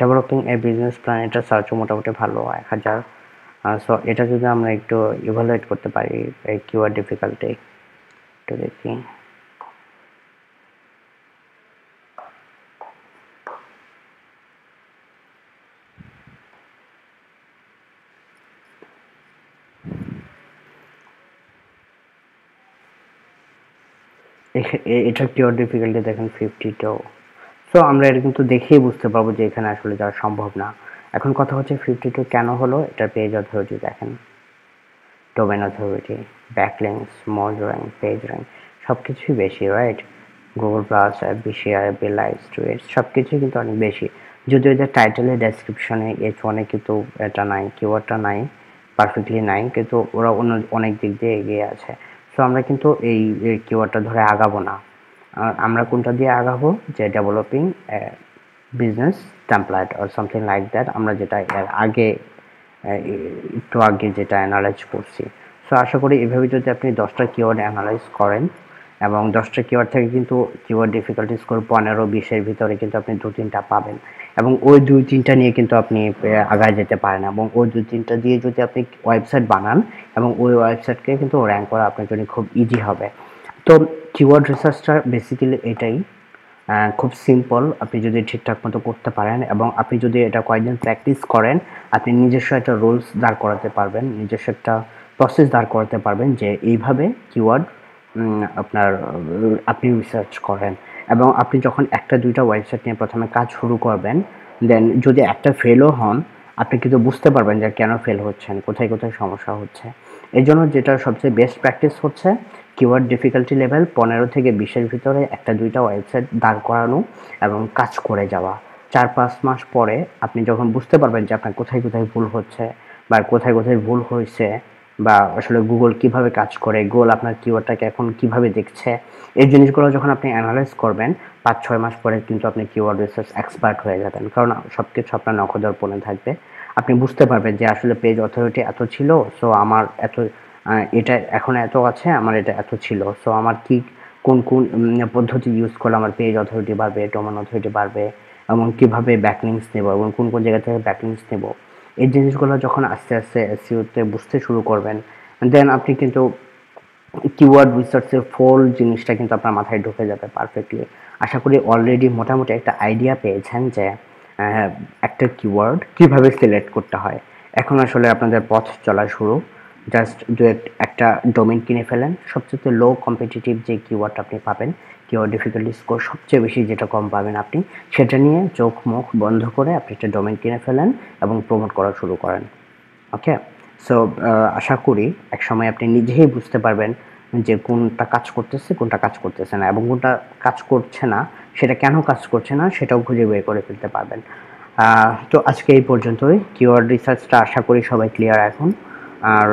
ডেভেলপিং এ বিজনেস প্ল্যান, এটা সার্চও মোটামুটি ভালো, 1000। সো এটা যদি আমরা একটু ইভালুয়েট করতে পারি এই কিওয়ার্ড ডিফিকাল্টি, একটু দেখি। এটা কিওয়ার্ড ডিফিকাল্টি দেখেন 52। সো আমরা এটা কিন্তু দেখেই বুঝতে পারবো যে এখানে আসলে যাওয়া সম্ভব না। এখন কথা হচ্ছে 52 কেন হলো? এটা পেজ অথরিটি দেখেন, domain authority, backlinks, মোজ rank, page rank সব কিছুই বেশি, right? Google plus, FB-Share, FB-Likes, tweets সব কিছুই কিন্তু অনেক বেশি। যদিও এদের টাইটেলে, ডেসক্রিপশনে, H1-এ কিন্তু এটা নাই, কিওয়ার্ডটা নাই, পারফেক্টলি নাই, কিন্তু ওরা অনেক দিক দিয়ে এগিয়ে আছে। সো আমরা কিন্তু এই কিওয়ার্ডটা ধরে আগাবো না। আমরা কোনটা দিয়ে আগাবো? যে developing business template or something like that, আমরা যেটা এর আগে একটু আগে যেটা অ্যানালাইজ করছি। সো আশা করি এভাবে যদি আপনি 10টা কিওয়ার্ড অ্যানালাইজ করেন এবং 10টা কিওয়ার্ড থেকে কিন্তু কিওয়ার্ড ডিফিকাল্টি স্কোর 15-20-এর ভিতরে কিন্তু আপনি 2-3টা পাবেন, এবং ওই 2-3টা নিয়ে কিন্তু আপনি আগায় যেতে পারেন, এবং ওই 2-3টা দিয়ে যদি আপনি ওয়েবসাইট বানান এবং ওই ওয়েবসাইটকে কিন্তু র্যাঙ্ক করা আপনার জন্য খুব ইজি হবে। তো কিওয়ার্ড রিসার্চটা বেসিক্যালি এটাই, খুব সিম্পল। আপনি যদি ঠিকঠাক মতো করতে পারেন এবং আপনি যদি এটা কয়েকদিন প্র্যাকটিস করেন, আপনি নিজস্ব একটা রুলস দাঁড় করাতে পারবেন, নিজস্ব একটা প্রসেস দাঁড় করাতে পারবেন যে এইভাবে কিওয়ার্ড আপনার আপনি রিসার্চ করেন। এবং আপনি যখন 1-2টা ওয়েবসাইট নিয়ে প্রথমে কাজ শুরু করবেন, দেন যদি একটা ফেলও হন, আপনি কিন্তু বুঝতে পারবেন যে কেন ফেল হচ্ছেন, কোথায় কোথায় সমস্যা হচ্ছে। এই জন্য যেটা সবচেয়ে বেস্ট প্র্যাকটিস হচ্ছে কিওয়ার্ড ডিফিকাল্টি লেভেল 15-20-এর ভিতরে 1-2টা ওয়েবসাইট দাঁড় করানো এবং কাজ করে যাওয়া। 4-5 মাস পরে আপনি যখন বুঝতে পারবেন যে আপনার কোথায় কোথায় ভুল হচ্ছে বা কোথায় কোথায় ভুল হয়েছে, বা আসলে গুগল কিভাবে কাজ করে, গুগল আপনার কিওয়ার্ডটাকে এখন কিভাবে দেখছে, এই জিনিসগুলো যখন আপনি অ্যানালাইজ করবেন, 5-6 মাস পরে কিন্তু আপনি কিওয়ার্ড রিসার্চ এক্সপার্ট হয়ে যাবেন, কারণ সবকিছু আপনার নখদর্পণে থাকবে। আপনি বুঝতে পারবেন যে আসলে পেজ অথরিটি এত ছিল, সো আমার এত এটা এখন এত আছে, আমার এটা এত ছিল, সো আমার কি কোন কোন পদ্ধতি ইউজ করলে আমার পেজ অথরিটি বাড়বে, ডোমেন অথরিটি বাড়বে, এবং কিভাবে ব্যাকলিংকস নেব এবং কোন কোন জায়গা থেকে ব্যাকলিংকস নেব, এই জিনিসগুলো যখন আস্তে আস্তে এসইওতে বুঝতে শুরু করবেন, দেন আপনি কিন্তু কিওয়ার্ড রিসার্চের ফুল জিনিসটা কিন্তু আপনার মাথায় ঢুকে যাবে পারফেক্টলি। আশা করি অলরেডি মোটামুটি একটা আইডিয়া পেয়েছেন যে একটা কিওয়ার্ড কিভাবে সিলেক্ট করতে হয়। এখন আসলে আপনাদের পথ চলা শুরু। জাস্ট একটা ডোমেইন কিনে ফেলেন। সবচেয়ে লো কম্পিটিটিভ যে কিওয়ার্ডটা আপনি পাবেন, কিওয়ার্ড ডিফিকাল্টি স্কোর সবচেয়ে বেশি যেটা কম পাবেন আপনি, সেটা নিয়ে চোখ মুখ বন্ধ করে আপনি একটা ডোমেইন কিনে ফেলেন এবং প্রমোট করা শুরু করেন। ওকে, সো আশা করি একসময় আপনি নিজেই বুঝতে পারবেন যে কোনটা কাজ করতেছে, কোনটা কাজ করতেছে না, এবং কোনটা কাজ করছে না সেটা কেন কাজ করছে না সেটাও খুঁজে বের করে ফেলতে পারবেন। তো আজকে এই পর্যন্তই। কিওয়ার্ড রিসার্চটা আশা করি সবাই ক্লিয়ার এখন। আর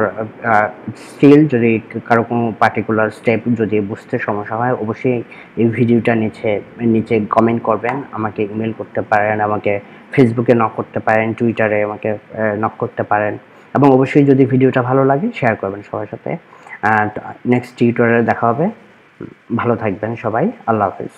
স্টিল যদি কারো কোনো পার্টিকুলার স্টেপ যদি বুঝতে সমস্যা হয়, অবশ্যই এই ভিডিওটা নিচে কমেন্ট করবেন, আমাকে ইমেল করতে পারেন, আমাকে ফেসবুকে নক করতে পারেন, টুইটারে আমাকে নক করতে পারেন, এবং অবশ্যই যদি ভিডিওটা ভালো লাগে শেয়ার করবেন সবার সাথে। নেক্সট টিউটোরিয়ালে দেখা হবে। ভালো থাকবেন সবাই। আল্লাহ হাফিজ।